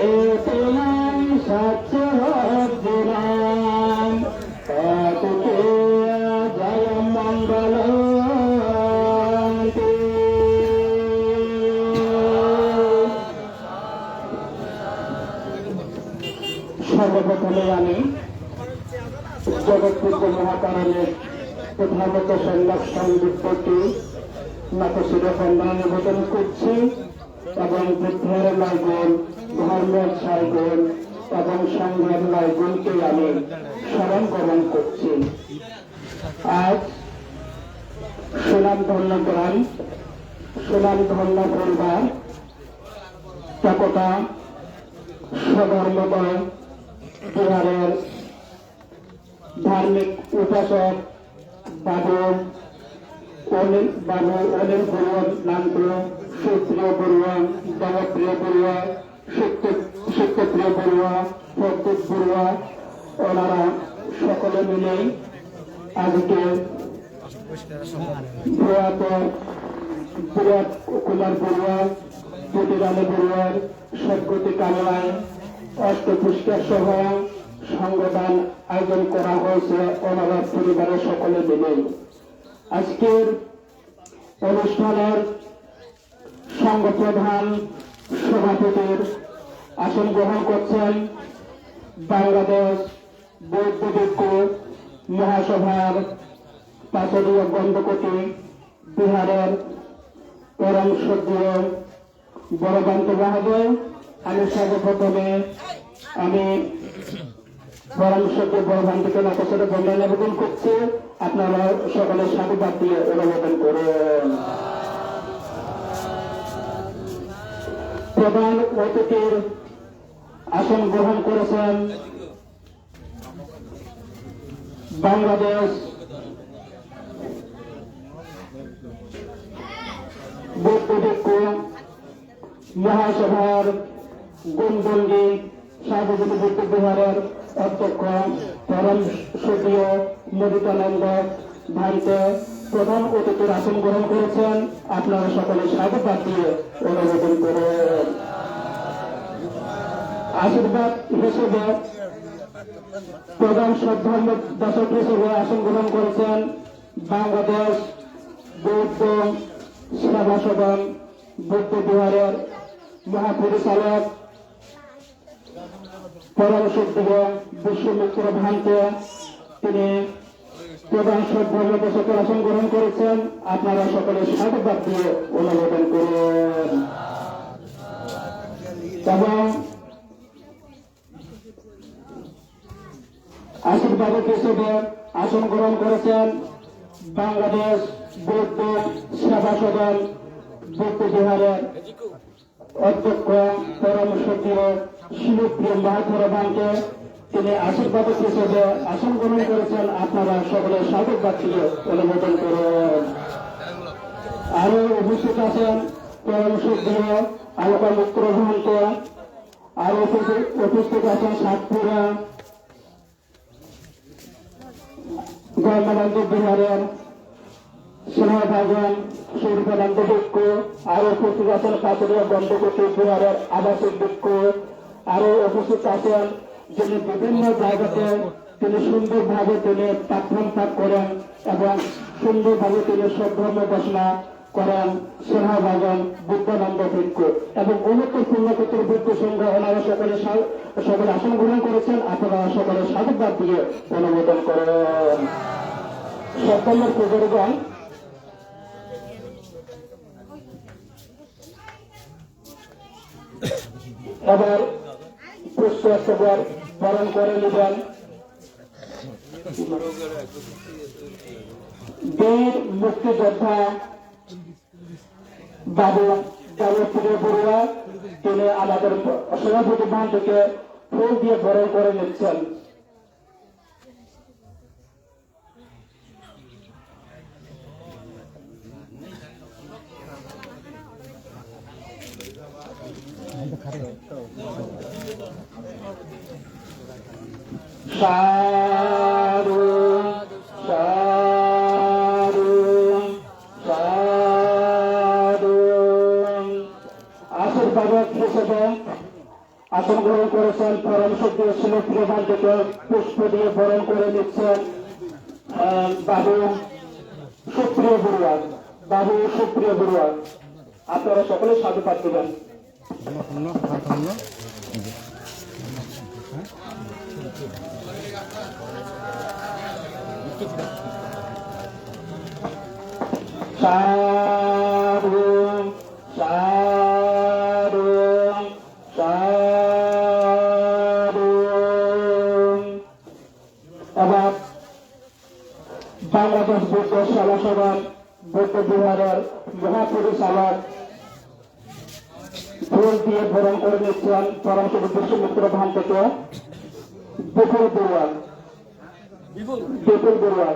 এতেই সত্য দিলাম এতকে জয় মঙ্গল সর্বপ্রথমে আমি জগৎপুত্র মহাকারণের প্রধানত সংবাদ সংযুক্তটি নাকশিরে বন্দনা নিবেদন করছি এবং বুদ্ধের লাইগুণ ধর্মের ছাইগুণ এবং সংঘের লাইগুণকে আমি স্মরণ গ্রহণ করছি। আজ সুনামধন্য গ্রাম সুনামধন্য পরিবার টাকোটা সধর্মদয় বিহারের ধার্মিক উপাসক বাবু অনিল বড়ুয়ার নামগুলো সুপ্রিয় বড়ুয়া, দেবপ্রিয় বড়ুয়া, সত্যপ্রিয় বড়ুয়া, প্রদ্যুৎ বড়ুয়া, ওনারা সকলে মিলে আজকে প্রয়াত কুমার বড়ুয়া, জ্যোতিরানী বড়ুয়ার সদ্গতি কামনায় অষ্টপুষ্কর সহ সংগঠন আয়োজন করা হয়েছে ওনারা পরিবারের সকলে মিলে। আজকের অনুষ্ঠানের সংঘ প্রধান সভাপতির আসন গ্রহণ করছেন বাংলাদেশ বৌদ্ধ ভিক্ষু মহাসভার পাঁচদীয় গন্ধকটি বিহারের পরম শ্রদ্ধেয় বড়কান্ত বাহাদুর। আমি সর্বপ্রথমে পরম শ্রদ্ধেয় বড়কান্তকে নাকশিরে বন্দনা নিবেদন করছি। আপনারা সকলে সাধুবাদ দিয়ে অনুমোদন করুন। প্রধান অতিথির আসন গ্রহণ করেছেন বাংলাদেশ বৌদ্ধ ভিক্ষু মহাসভার গুণবন্দি সার্বজনীন বৌদ্ধ বিহারের অধ্যক্ষ পরম শ্রদ্ধেয় মদিতানন্দ ভাইতে প্রধান অতিথির আসন গ্রহণ করেছেন। আপনারা সকলে সাধুবাদ দিয়ে অনুমোদন করুন। আশীর্বাদ হিসেবে প্রধান শ্রদ্ধার্ঘ দর্শক হিসেবে আসন গ্রহণ করেছেন বাংলাদেশ বৌদ্ধ সেবা সদন বৌদ্ধ বিহারের মহাপরিচালক পরম শ্রদ্ধেয় বিশ্বমিত্র ভান্তে। তিনি প্রধান শ্রদ্ধার্ঘ দর্শকের আসন গ্রহণ করেছেন। আপনারা সকলে সাধুবাদ দিয়ে অনুমোদন করুন। এবং আশীর্বাদক হিসেবে আসন গ্রহণ করেছেন বাংলাদেশ বৌদ্ধ সেবা সদন বৌদ্ধ বিহারের অধ্যক্ষ পরম শ্রদ্ধেয় শিবপ্রিয় মাহাথুর ভান্তে। তিনি আশীর্বাদক হিসেবে আসন গ্রহণ করেছেন। আপনারা সকলে সাধুবাদ দিয়ে অনুমোদন করুন। আরো উপস্থিত আছেন পরম শ্রদ্ধেয় আলোকামিত্র ভান্তে। আরো উপস্থিত আছেন সাতপুরা গঙ্গানন্দ বিহারের স্নেহভাজন সূর্যানন্দ ভিক্ষু। আরো উপস্থিত আছেন পাথরিয়া গন্ধকটি বিহারের আবাসিক ভিক্ষু। আরো উপস্থিত আছেন যিনি বিভিন্ন জায়গাতে তিনি সুন্দরভাবে তিনি পাঠ্যম পাঠ করেন এবং সুন্দরভাবে তিনি সদ্ধর্ম ঘোষণা করেন স্নেহভাজন বুদ্ধানন্দ ভিক্ষু এবং অনেকের পুণ্যক্ষেত্র ভিক্ষু সংঘ ওনারা সকলে আসন গ্রহণ করেছেন। আপনারা সকলে সাধুবাদ দিয়ে অনুমোদন করেন। সপ্তমের পূজারগণ এবার পুষ্পস্তবর বরণ করে নেবেন বীর মুক্তিযোদ্ধা বাবু দেবপ্রিয় বড়ুয়া। তিনি আমাদের সভাপতি ভান থেকে ফুল দিয়ে বরণ করে নিচ্ছেন। সাধু সাধু সাধু। আশীর্বাদক হিসেবে আসন গ্রহণ করেছেন। পরম সদ্য শ্রীপ্রিয় ভান্ডকে পুষ্প দিয়ে বরণ করে নিচ্ছেন বাবু সুপ্রিয় বড়ুয়া। বাবু সুপ্রিয় বড়ুয়া, আপনারা সকলে সাধুবাদ দিবেন। সাধু সাধু সাধু। এবার বাংলাদেশ বৌদ্ধ সেবা সদন বৌদ্ধ বিহারের মহাপরিচালক ফুল দিয়ে বরণ করে নিচ্ছেন পরম সদ্য বিশ্বমিত্র ধাম থেকে বিপুল বড়ুয়া। বিপুল বড়ুয়া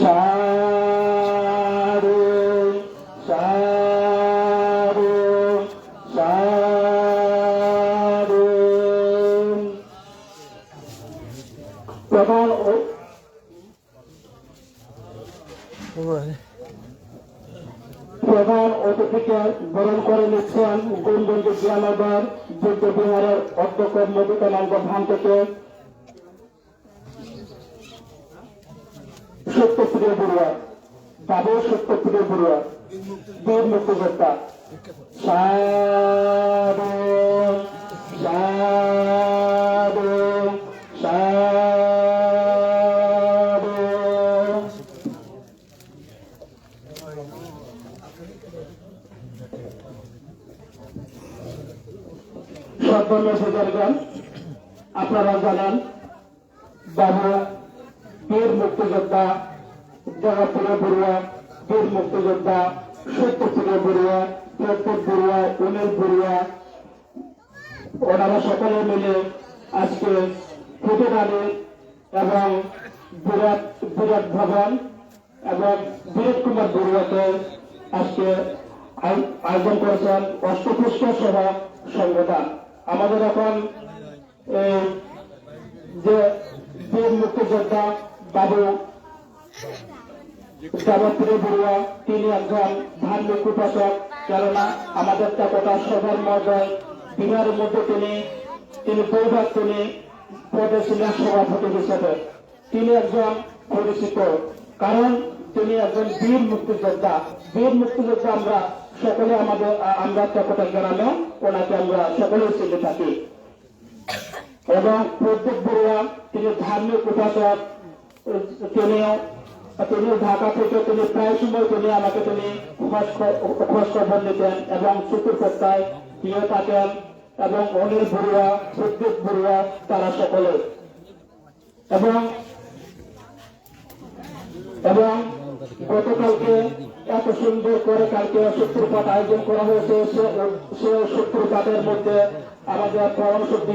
সাধু সাধু সাধু। প্রধান অতিথিকে বরণ করে নিচ্ছেন গোলগঞ্জ গ্রামাগার বৌদ্ধ বিহারের অধ্যক্ষ মধুকানন্দ ধাম থেকে সত্যপ্রিয় বড়ুয়া। বাবু সত্যপ্রিয় বড়ুয়া, বীর মুক্তিযোদ্ধা। সাধু সাধু সাধু। সম্পন্ন বুজুর্গণ, আপনারা জানেন বাবু বীর মুক্তিযোদ্ধা জগৎপ্রিয় বড়ুয়া, বীর মুক্তিযোদ্ধা সত্যপ্রিয় বড়ুয়া, প্রত্যেক বড়ুয়া, অনিল বড়ুয়া, ওনারা সকলে মিলে আজকে ফুটেবাড়ি এবং বিরাট ভবন এবং বিরাট কুমার বড়ুয়াকে আজকে আয়োজন করেছেন অষ্টপুষ্প সভা সংগঠন। আমাদের এখন যে বীর মুক্তিযোদ্ধা বাবু জগৎপ্রিয় বড়ুয়া, তিনি একজন ধার্মিক উপাসক। কেননা আমাদের কতটা সভার মর্যাদায় বিহারের মধ্যে তিনি পরিবার তিনি পদে ছিলেন সভাপতি হিসেবে। তিনি একজন পরিচিত, কারণ তিনি একজন বীর মুক্তিযোদ্ধা। বীর মুক্তিযোদ্ধা আমরা সকলে আমরা কতটা গ্রামে ওনাকে আমরা সকলেই চিনে থাকি। এবং প্রত্যেক বড়ুয়া তিনি ধার্মিক উপাসক। তিনি ঢাকা থেকে তিনি প্রায় সময় আমাকে খোঁজ খবর নিতেন এবং চতুর্থতায় দিয়ে থাকেন। এবং অনিল বড়ুয়া, প্রত্যেক বড়ুয়া তারা সকলে। এবং গতকালকে এত সুন্দর করে কালকে সূত্রপাত আয়োজন করা হয়েছে। সে সূত্রপাতের মধ্যে আমাদের পরমসদ্য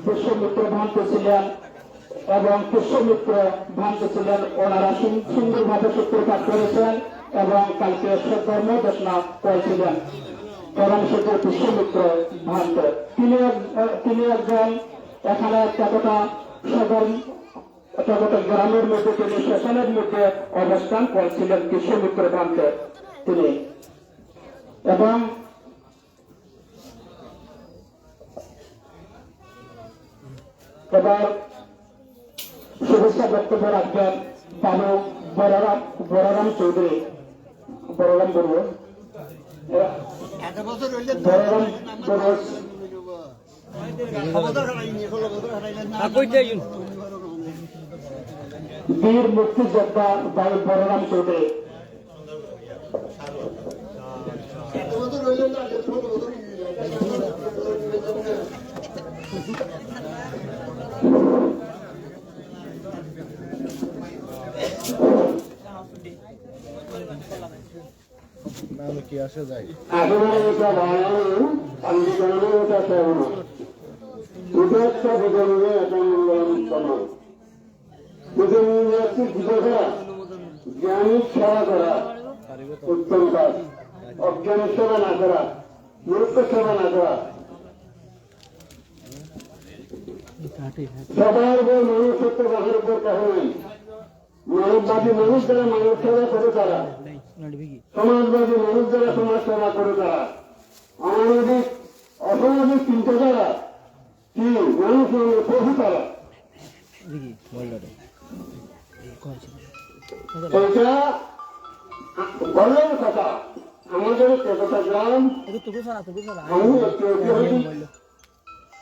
বিশ্বমিত্র ভান্ত ছিলেন এবং কৃষ্ণমিত্র ভান্ত ছিলেন। ওনারা সুন্দরভাবে সূত্রপাত করেছেন এবং কালকে ধর্ম ঘোষণা করেছিলেন পরমসদ্য বিশ্বমিত্র ভান্ত। তিনি একজন এখানে কতটা গ্রামের মধ্যে তিনি শ্মশানের মধ্যে অবস্থান করেছিলেন কৃষ্ণমিত্র ভান্ত তিনি। এবং এবার শুভেচ্ছা বক্তব্য রাখবেন বাবু বলরাম চৌধুরী, বলরাম বড়ুয়া। বীর মুক্তিযোদ্ধা বাবু বলরাম চৌধুরী। কি আসে যায় জ্ঞানী সেবা করা উত্তম কাজ, অজ্ঞানী সেবা না করা, মূর্খ সেবা না করা। সবার উপর মানুষত্ব রাখার উপর কারণ নেই। মানববাদী মানুষ যারা মানুষ সেবা করে তারা, সমাজবাদী মানুষ যারা সমাজ সেবা করে তারা, অমানবিক অসামাজিক চিন্তাধারা কি মানুষ প্রভু তারা। এটা বলার কথা। আমাদের কতটা গ্রাম আমি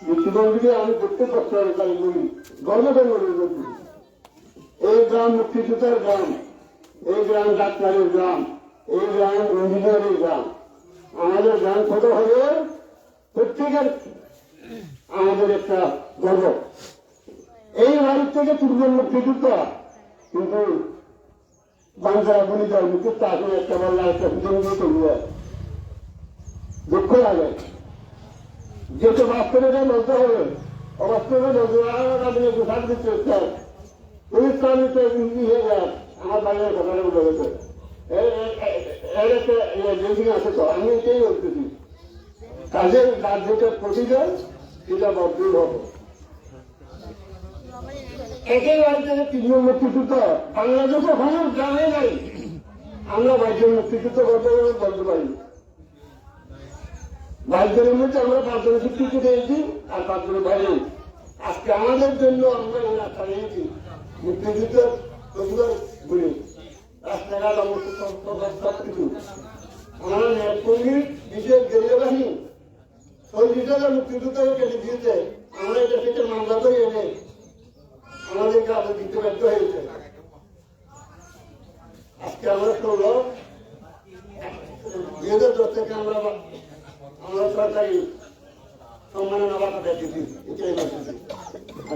মৃত্যুবন্ধীকে আমি করতে পারছি তাই বলি গর্বটা বলি। এই গ্রাম মুক্তিযোদ্ধার গ্রাম, এই গ্রাম ডাক্তারের গ্রাম, এই গ্রাম ইঞ্জিনিয়ারের গ্রাম। আমাদের গ্রাম ছোট হলে প্রত্যেকের আমাদের একটা গর্ব। এই বাড়ির থেকে তিনজন মুক্তিযোদ্ধা, কিন্তু বাংলা বলিদার মুখে তাকে একটা বললা একটা সুযোগ দিয়ে তৈরি হয়। দুঃখ লাগে যেহেতু বাস্তবে বলতে হবে, অবাস্তবে বলতে আপনি একটু সাথ দিতে চান পুলিশ কামিতে হয়ে যায়। আমার বাইরের কথাটা বলে গেছে এর একটা বিল্ডিং আছে তো আমি এটাই বলতেছি। কাজের রাত যেটা প্রতিদিন সেটা বদল হবে। একই বাড়িতে তিনজন মুক্তিযুদ্ধ বাংলাদেশে কোনো গ্রামে নাই। আমরা বাইশজন মুক্তিযুদ্ধ বলতে পারি। বাইশজনের মধ্যে আমরা পাঁচজনের স্বীকৃতি পেয়েছি আর পাঁচজনের বাইরে। আজকে আমাদের জন্য আমরা ছাড়িয়েছি মুক্তিযুদ্ধ প্রতিবার ঘুরে রাস্তাঘাট অবস্থা সব কিছু। আমরা নেটকর্মীর বিশেষ গেরিয়া বাহিনী ওই বিষয়ে মুক্তিযুদ্ধকে কেটে দিয়েছে। আমরা এটা থেকে মামলা করে এনে আমাদেরকে আরো দিতে বাধ্য হয়েছে। আজকে আমরা 2010 থেকে আমরা সরকারি সম্মাননা বাধা দিচ্ছি।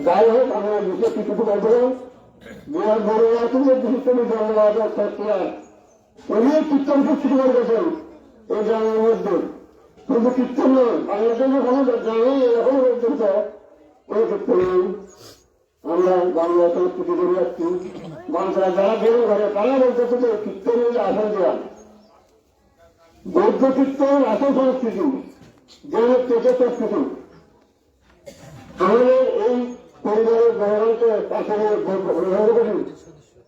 যাই হোক আমরা বিশেষ কিছু বলবো বিহার বড় আছে যে বিশিষ্ট ধন্যবাদ উনি কীর্তন শুরু করে গেছেন এই গ্রামের মধ্যে। কিন্তু কীর্তন নয়, বাংলাদেশে কোনো গ্রামে এরকম পর্যন্ত কোনো কীর্তন নেই। আমরা বাংলা সংস্কৃতি করে যাচ্ছি। বাংলা যারা বেরো ঘরে তারা বলতেছে যে কীর্তনের আসন দেওয়া বৌদ্ধ কীর্তন আসল সংস্কৃতি যেমন পেটে সংস্কৃতি। আমাদের এই পরিবারের গণতন্ত্রে পাশে করি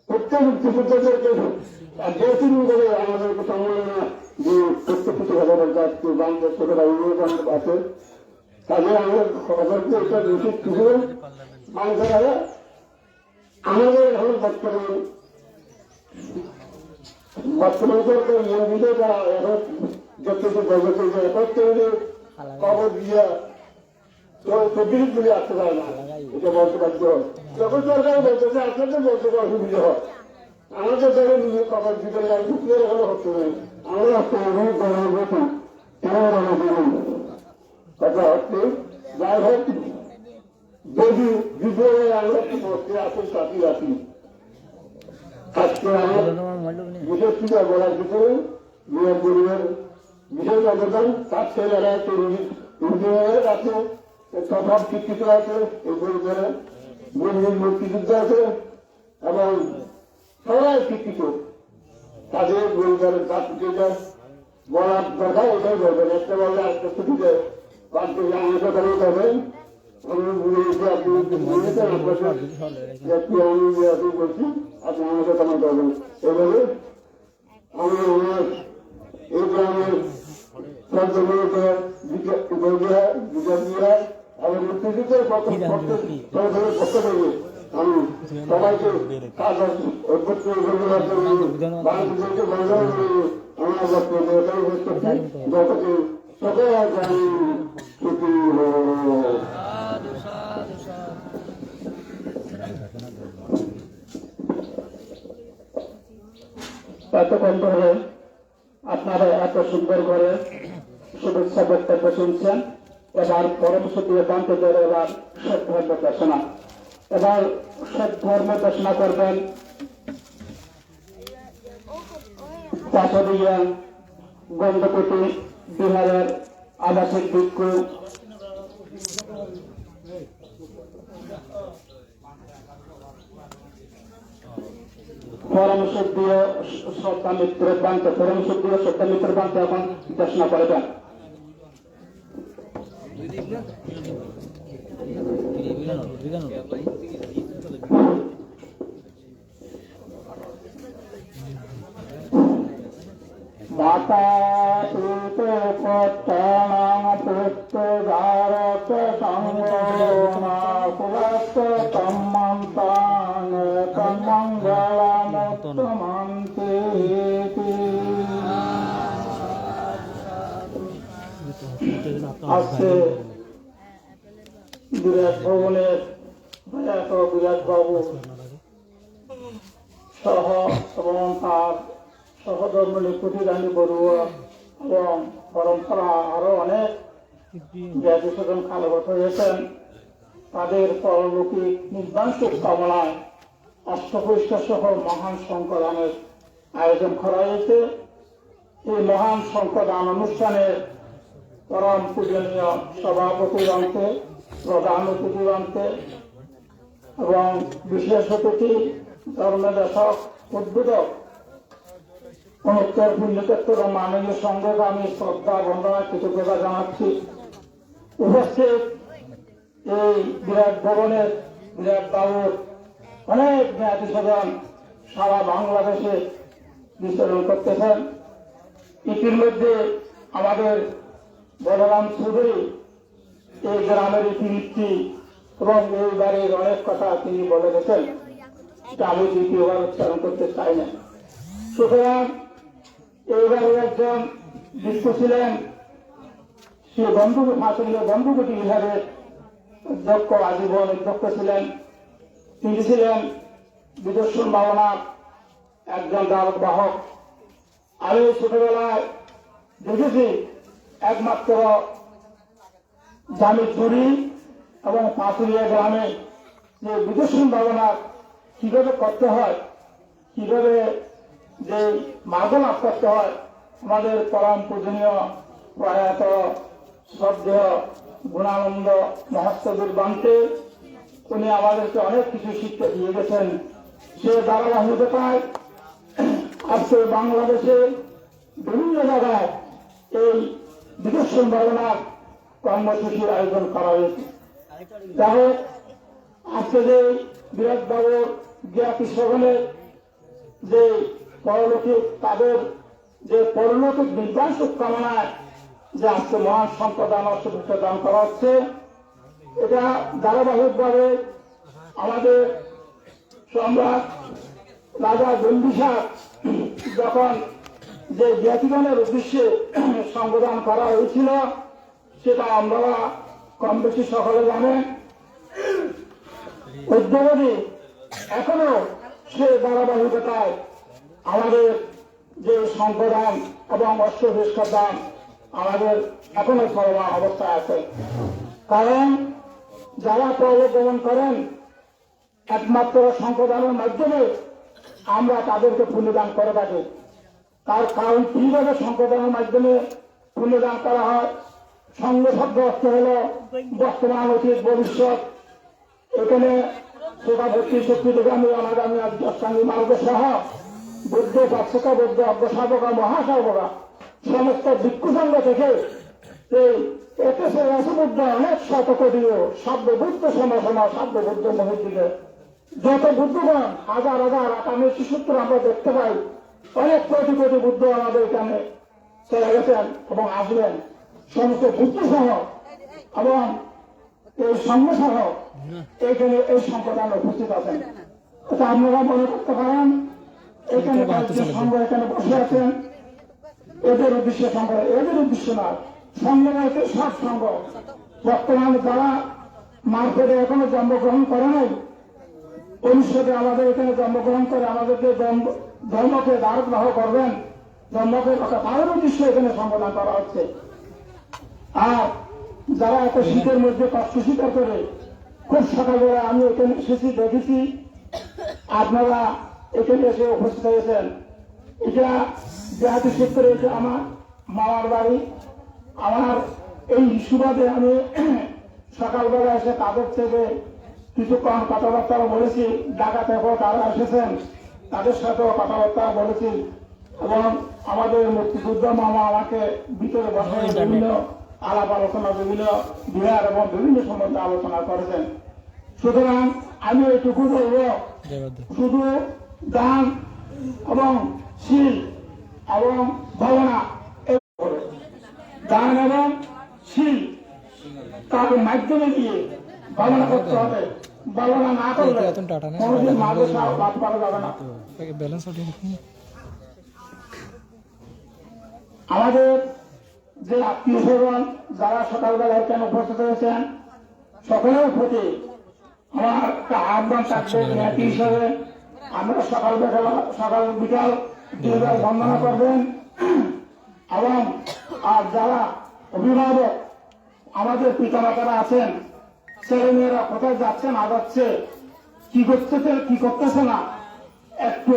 প্রত্যেক মুক্তিযোদ্ধাদেরকে যেহেতু করে আমাদেরকে সম্মাননা যে প্রত্যেক কিছু কথা বলতে আসছে বাংলাদেশ ছোট ভাই আছে। তাহলে আমরা খবরকে এটা উচিত কিছু বাংলা আমাদের এখন বর্তমান সরকার নিয়মিত তারা এখন যতটুকু গর্বের প্রত্যেকে খবর দিয়ে 24 গুলি আসতে পারে না। এটা বলতে বাধ্য হয়। যখন সরকার বলতেছে আপনাদের বলতে অসুবিধা হয়। আমাদের দলের নিজের খবর দিতে ঢুকলে এখনো হচ্ছে না। আমরা কথা হচ্ছে যাই হোক যদি বিদ্রোহে আমরা বসতে আসুন সাথী রাখি। আজকে আমার বিশেষ কিছু বলার ভিতরে মেয়ের পরিবার বিশেষ অবদান তার ছেলেরা ইঞ্জিনিয়ার আছে, সব শিক্ষিত আছে, এই পরিবারে বন্ধুর মুক্তিযুদ্ধ আছে এবং সবাই শিক্ষিত। তাদের পরিবারের কাছ থেকে বলার দরকার ওটাই বলবেন। একটা বললে আজকে ছুটিতে বাদ থেকে আমাকে করে দেবেন। আমি বলছি আপনি আমাকে কেমন করবেন এভাবে আমি আমার এই গ্রামের এবং মুক্তিযুদ্ধের পক্ষ থেকে আমি সবাইকে সকল এতক্ষণ ধরে আপনারা এত সুন্দর করে শুভেচ্ছা বক্তব্য শুনছেন। এবার পরবর্তী জানতে ধরে এবার সৎ ধর্ম দেশনা এবার সৎ ধর্ম দেশনা করবেন চাষদিয়া গন্ধপতি বিহারের আবাসিক ভিক্ষু পরমশুদ্ধীয় শ্রদ্ধা মিত্রের বান্ত পরমশুদ্ধীয় শ্রদ্ধা মিত্রের বান্ত এখন দেশনা করবেন। মাতা পিতা পত্তানাং পুত্রধারক সংগোনা কুলস্ত তম্মন্তাং তন্মঙ্গলামুত্তমন্তি। আজকে বিরাট ভবনের বিরাট বাবু সহ এবং তার সহধর্মিণী কুটিরানী বড়ুয়া এবং পরম্পরা আরো অনেক ব্যাধিসাধন কালগত হয়েছেন, তাদের পরলৌকিক নির্বাণসুখ কামনায় অষ্টপরিষ্কার সহ মহান সংকদানের আয়োজন করা হয়েছে। এই মহান সংকদান অনুষ্ঠানে পরম পূজনীয় সভাপতি অন্তে, প্রধান অতিথি অন্তে এবং বিশেষ অতিথি ধর্মদেশক উদ্বোধক উত্তর পুণ্যক্ষেত্র মাননীয় সংঘকে আমি শ্রদ্ধা বন্দনা কৃতজ্ঞতা জানাচ্ছি। উপস্থিত এই বিরাট ভবনের বিরাট বাবুর অনেক জ্ঞাতি স্বজন সারা বাংলাদেশে বিচরণ করতেছেন। ইতিমধ্যে আমাদের বলরাম চৌধুরী এই গ্রামের ইতিবৃত্তি এবং এই বাড়ির অনেক কথা তিনি বলে গেছেন, এটা আমি দ্বিতীয়বার উচ্চারণ করতে চাই না। সুতরাং এইবারে একজন বিশ্ব ছিলেন, সে বন্ধুকুটি বিভাগের অধ্যক্ষ, আজীবন অধ্যক্ষ ছিলেন। তিনি ছিলেন বিদর্শন ভাবনার একজন দ্বারক বাহক। আমি ছোটবেলায় দেখেছি একমাত্র জামিচুরি এবং পাথুরিয়া গ্রামে যে বিদর্শন ভাবনা কিভাবে করতে হয়, কিভাবে যে মার্গ লাভ করতে হয়, আমাদের পরম পূজনীয় প্রয়াত শ্রদ্ধেয় গুণানন্দ মহোৎসবের বান্তে উনি আমাদেরকে অনেক কিছু শিক্ষা দিয়ে গেছেন। সে ধারাবাহিকতায় আজকে বাংলাদেশে বিভিন্ন জায়গায় এই বিদর্শন ভাবনার কর্মসূচির আয়োজন করা হয়েছে। যাই হোক, আজকে যে বিরাট বাবুর জ্ঞাতি শ্রবণের যে পরলৌকিক, তাদের যে পরলৌকিক নির্বাণসুখ কামনায় যে আজকে মহান সম্প্রদান অষ্টপুষ্টা দান করা হচ্ছে, এটা ধারাবাহিকভাবে আমাদের সম্রাট রাজা বিম্বিসার যখন যে জ্ঞাতিগণের উদ্দেশ্যে সংবোধন করা হয়েছিল, সেটা আমরা কম বেশি সকলে জানেন। উদ্যোগী এখনো সে ধারাবাহিকতায় আমাদের যে সংকদান এবং অষ্টপুষ্টা দান আমাদের এখনো চলমান অবস্থায় আছে। কারণ যারা প্রবর্তন করেন একমাত্র সংকদানের মাধ্যমে আমরা তাদেরকে পুণ্যদান করে থাকি। তার কারণ কিভাবে সংকদানের মাধ্যমে পুণ্যদান করা হয়, সঙ্গে শব্দ অর্থ হল বর্তমান, অতীত, ভবিষ্যৎ। এখানে শোভাভক্তি শক্তি থেকে আমি অনাগামী অষ্টাঙ্গী মার্গ সহ বুদ্ধ পার্শ্বকা বৌদ্ধ অজ্ঞসাধকা মহাসাধকা সমস্ত ভিক্ষু সংঘ থেকে এই একুশে রাসমুদ্র অনেক শতকোটিও সাব্যবুদ্ধ সমাসনা সাব্যবুদ্ধ মহিদিকে যত বুদ্ধগণ হাজার হাজার আগামী সূত্র আমরা দেখতে পাই, অনেক কোটি কোটি বুদ্ধ আমাদের এখানে চলে গেছেন এবং আসবেন। সমস্ত বুদ্ধ সহ এবং এই সঙ্গ সহ এখানে এই সম্প্রদান উপস্থিত আছেন। এটা আপনারা মনে করতে পারেন এখানে সংঘ এখানে বসে আছেন, এদের উদ্দেশ্যে সংঘ, এদের উদ্দেশ্য নয়। সংঘ হচ্ছে সব সংঘ। বর্তমানে যারা মার্কেটে এখনো জন্মগ্রহণ করে নাই, ভবিষ্যতে আমাদের এখানে জন্মগ্রহণ করে আমাদেরকে ধর্মকে ধারক বাহ করবেন, ধর্মকে তাদের উদ্দেশ্য এখানে সম্বোধন করা হচ্ছে। আর যারা এত শীতের মধ্যে কষ্ট স্বীকার করে খুব সকালবেলা আমি এখানে এসেছি, দেখেছি আপনারা এখানে এসে উপস্থিত হয়েছেন। এটা যেহেতু সূত্রে আমার মামার বাড়ি, আমার এই সুবাদে আমি সকালবেলা এসে তাদের থেকে কিছুক্ষণ কথাবার্তা বলেছি। ঢাকা থেকেও তারা এসেছেন, তাদের সাথেও কথাবার্তা বলেছি এবং আমাদের মুক্তিযোদ্ধা মামা আমাকে ভিতরে বসে বিভিন্ন আলাপ আলোচনা, বিভিন্ন বিহার এবং বিভিন্ন সম্বন্ধে আলোচনা করেছেন। সুতরাং আমি এটুকু বলব, শুধু দান এবং শীল এবং ভাবনা, দান এবং শীল তার মাধ্যমে দিয়ে ভাবনা করতে হবে। ভাবনা না করলে কোনোদিন মাঝে লাভ করা যাবে না। আমাদের যে আত্মীয় স্বজন যারা সকালবেলা এখানে উপস্থিত হয়েছেন, সকলের প্রতি আমার একটা আহ্বান থাকবে জ্ঞাতি হিসাবে, আমরা সকাল বিকাল দুইবার বন্দনা করবেন। এবং আর যারা অভিভাবক আমাদের পিতামাতারা আছেন, ছেলে মেয়েরা কোথায় যাচ্ছে না যাচ্ছে, কি করতেছে না, একটু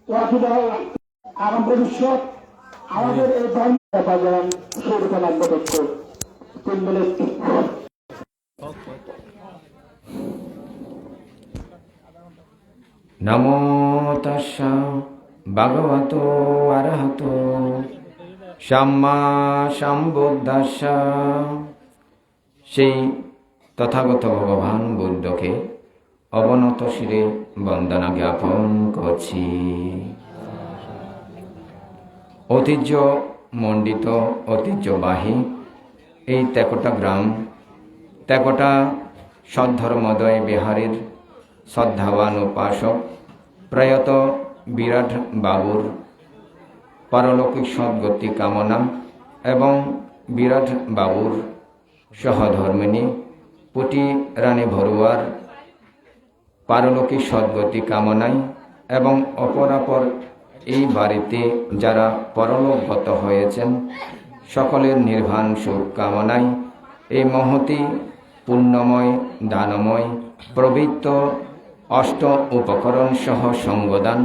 ওয়াকিবহাল আগাম ভবিষ্যৎ আমাদের এই ধর্ম সৌরকানন্দ দত্ত 3 মিনিট। নমো তাস্সা ভগবতো অরহতো সাম্মা সম্বুদ্ধাস্সা। সেই তথাগত ভগবান বুদ্ধকে অবনত শিরে বন্দনা জ্ঞাপন করছি। ঐতিহ্য মণ্ডিত ঐতিহ্যবাহী এই তেকোটা গ্রাম, তেকোটা সদ্ধর্মোদয় বিহারের শ্রদ্ধাবান উপাসক প্রয়াত বিরাট বাবুর পারলৌকিক সদ্গতি কামনা এবং বিরাট বাবুর সহধর্মিণী পুটি রানী বড়ুয়ার পারলৌকিক সদ্গতি কামনায় এবং অপরাপর এই বাড়িতে যারা পরলোকগত হয়েছেন সকলের নির্বাণ সুখ কামনায় এই মহতি পুণ্যময় দানময় প্রবৃত্ত অষ্ট উপকরণ সহ সঙ্গদান,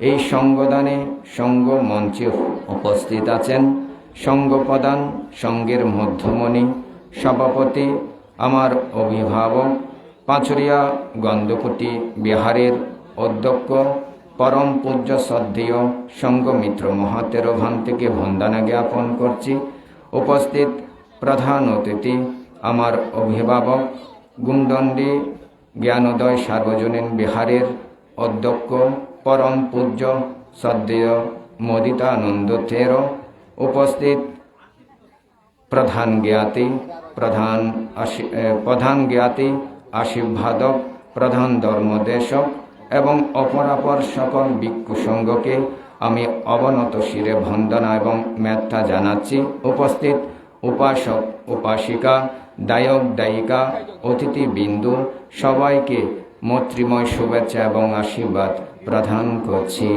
এই সঙ্গদানে সঙ্গ মঞ্চে উপস্থিত আছেন সঙ্গপ্রদান সঙ্গের মধ্যমণি সভাপতি আমার অভিভাবক পাঁচুরিয়া গন্ধকুটি বিহারের অধ্যক্ষ পরম পূজ্য শ্রদ্ধেয় সঙ্গমিত্র মহাতের ভান থেকে বন্দনা জ্ঞাপন করছি। উপস্থিত প্রধান অতিথি আমার অভিভাবক গুমদণ্ডী জ্ঞানোদয় সার্বজনীন বিহারের অধ্যক্ষ পরম পূজ্য শ্রদ্ধেয় মোদিতানন্দ থের, উপস্থিত প্রধান জ্ঞাতি আশীর্বাদক প্রধান ধর্মদেশক এবং অপরাপর সকল ভিক্ষু সংঘকে আমি অবনত শিরে বন্দনা এবং মেত্তা জানাচ্ছি। উপস্থিত উপাসক উপাসিকা দায়ক দায়িকা অতিথিবৃন্দু সবাইকে মৈত্রীময় শুভেচ্ছা এবং আশীর্বাদ প্রদান করছি।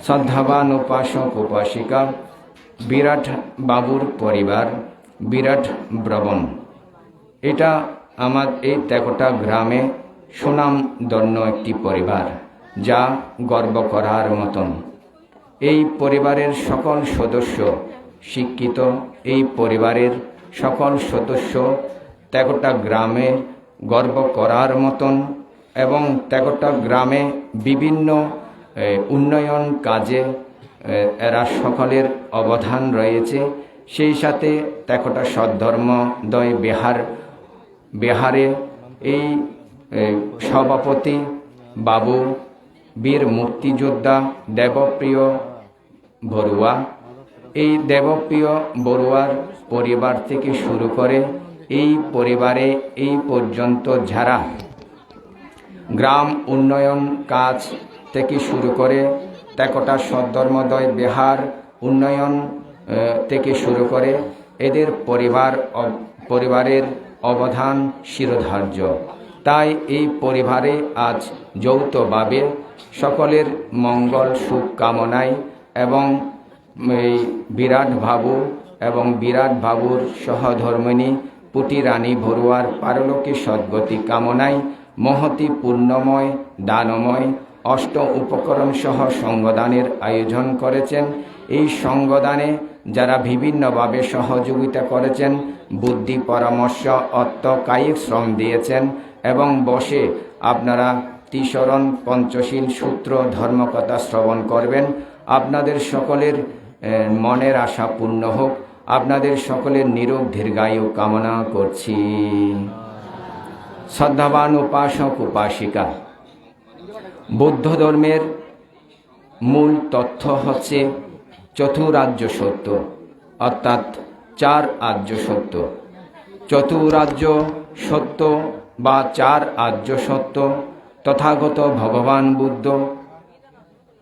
শ্রদ্ধাবান উপাসক উপাসিকা বিরাট বাবুর পরিবার বিরাট ব্রবণ, এটা আমার এই তেকোটা গ্রামে সুনামধন্য একটি পরিবার, যা গর্ব করার মতন। এই পরিবারের সকল সদস্য শিক্ষিত, এই পরিবারের সকল সদস্য তেকোটা গ্রামে গর্ব করার মতন এবং তেকোটা গ্রামে বিভিন্ন উন্নয়ন কাজে এরা সকলের অবদান রয়েছে। সেই সাথে তেকোটা সদ্ধর্মোদয় বিহারে এই সভাপতি বাবু বীর মুক্তিযোদ্ধা দেবপ্রিয় বড়ুয়া, এই দেবপ্রিয় বড়ুয়ার পরিবার থেকে শুরু করে এই পরিবারে এই পর্যন্ত যারা গ্রাম উন্নয়ন কাজ থেকে শুরু করে তেকোটা সদ্ধর্মোদয় বিহার উন্নয়ন থেকে শুরু করে এদের পরিবারের অবদান শিরোধার্য। তাই এই পরিবারে আজ যৌথভাবে সকলের মঙ্গল সুখ কামনায় এবং এই বিরাট বাবু এবং বিরাট বাবুর সহধর্মিণী পুটি রানী বড়ুয়ার পারলৌকিক সদ্গতি কামনায় মহতি পূর্ণময় দানময় অষ্ট উপকরণ সহ সঙ্গদানের আয়োজন করেছেন। এই সঙ্গদানে যারা বিভিন্নভাবে সহযোগিতা করেছেন, বুদ্ধি পরামর্শ অর্থ কায়িক শ্রম দিয়েছেন এবং বসে আপনারা ত্রিশরণ পঞ্চশীল সূত্র ধর্মকথা শ্রবণ করবেন। আপনাদের সকলের মনের আশা পূর্ণ হোক, আপনাদের সকলের নিরোগ দীর্ঘায়ু কামনা করছি। শ্রদ্ধাবান উপাসক উপাসিকা। বৌদ্ধ ধর্মের মূল তথ্য হচ্ছে চতুরার্য সত্য, অর্থাৎ চার আর্য সত্য। চতুরার্য সত্য বা চার আর্য সত্য তথাগত ভগবান বুদ্ধ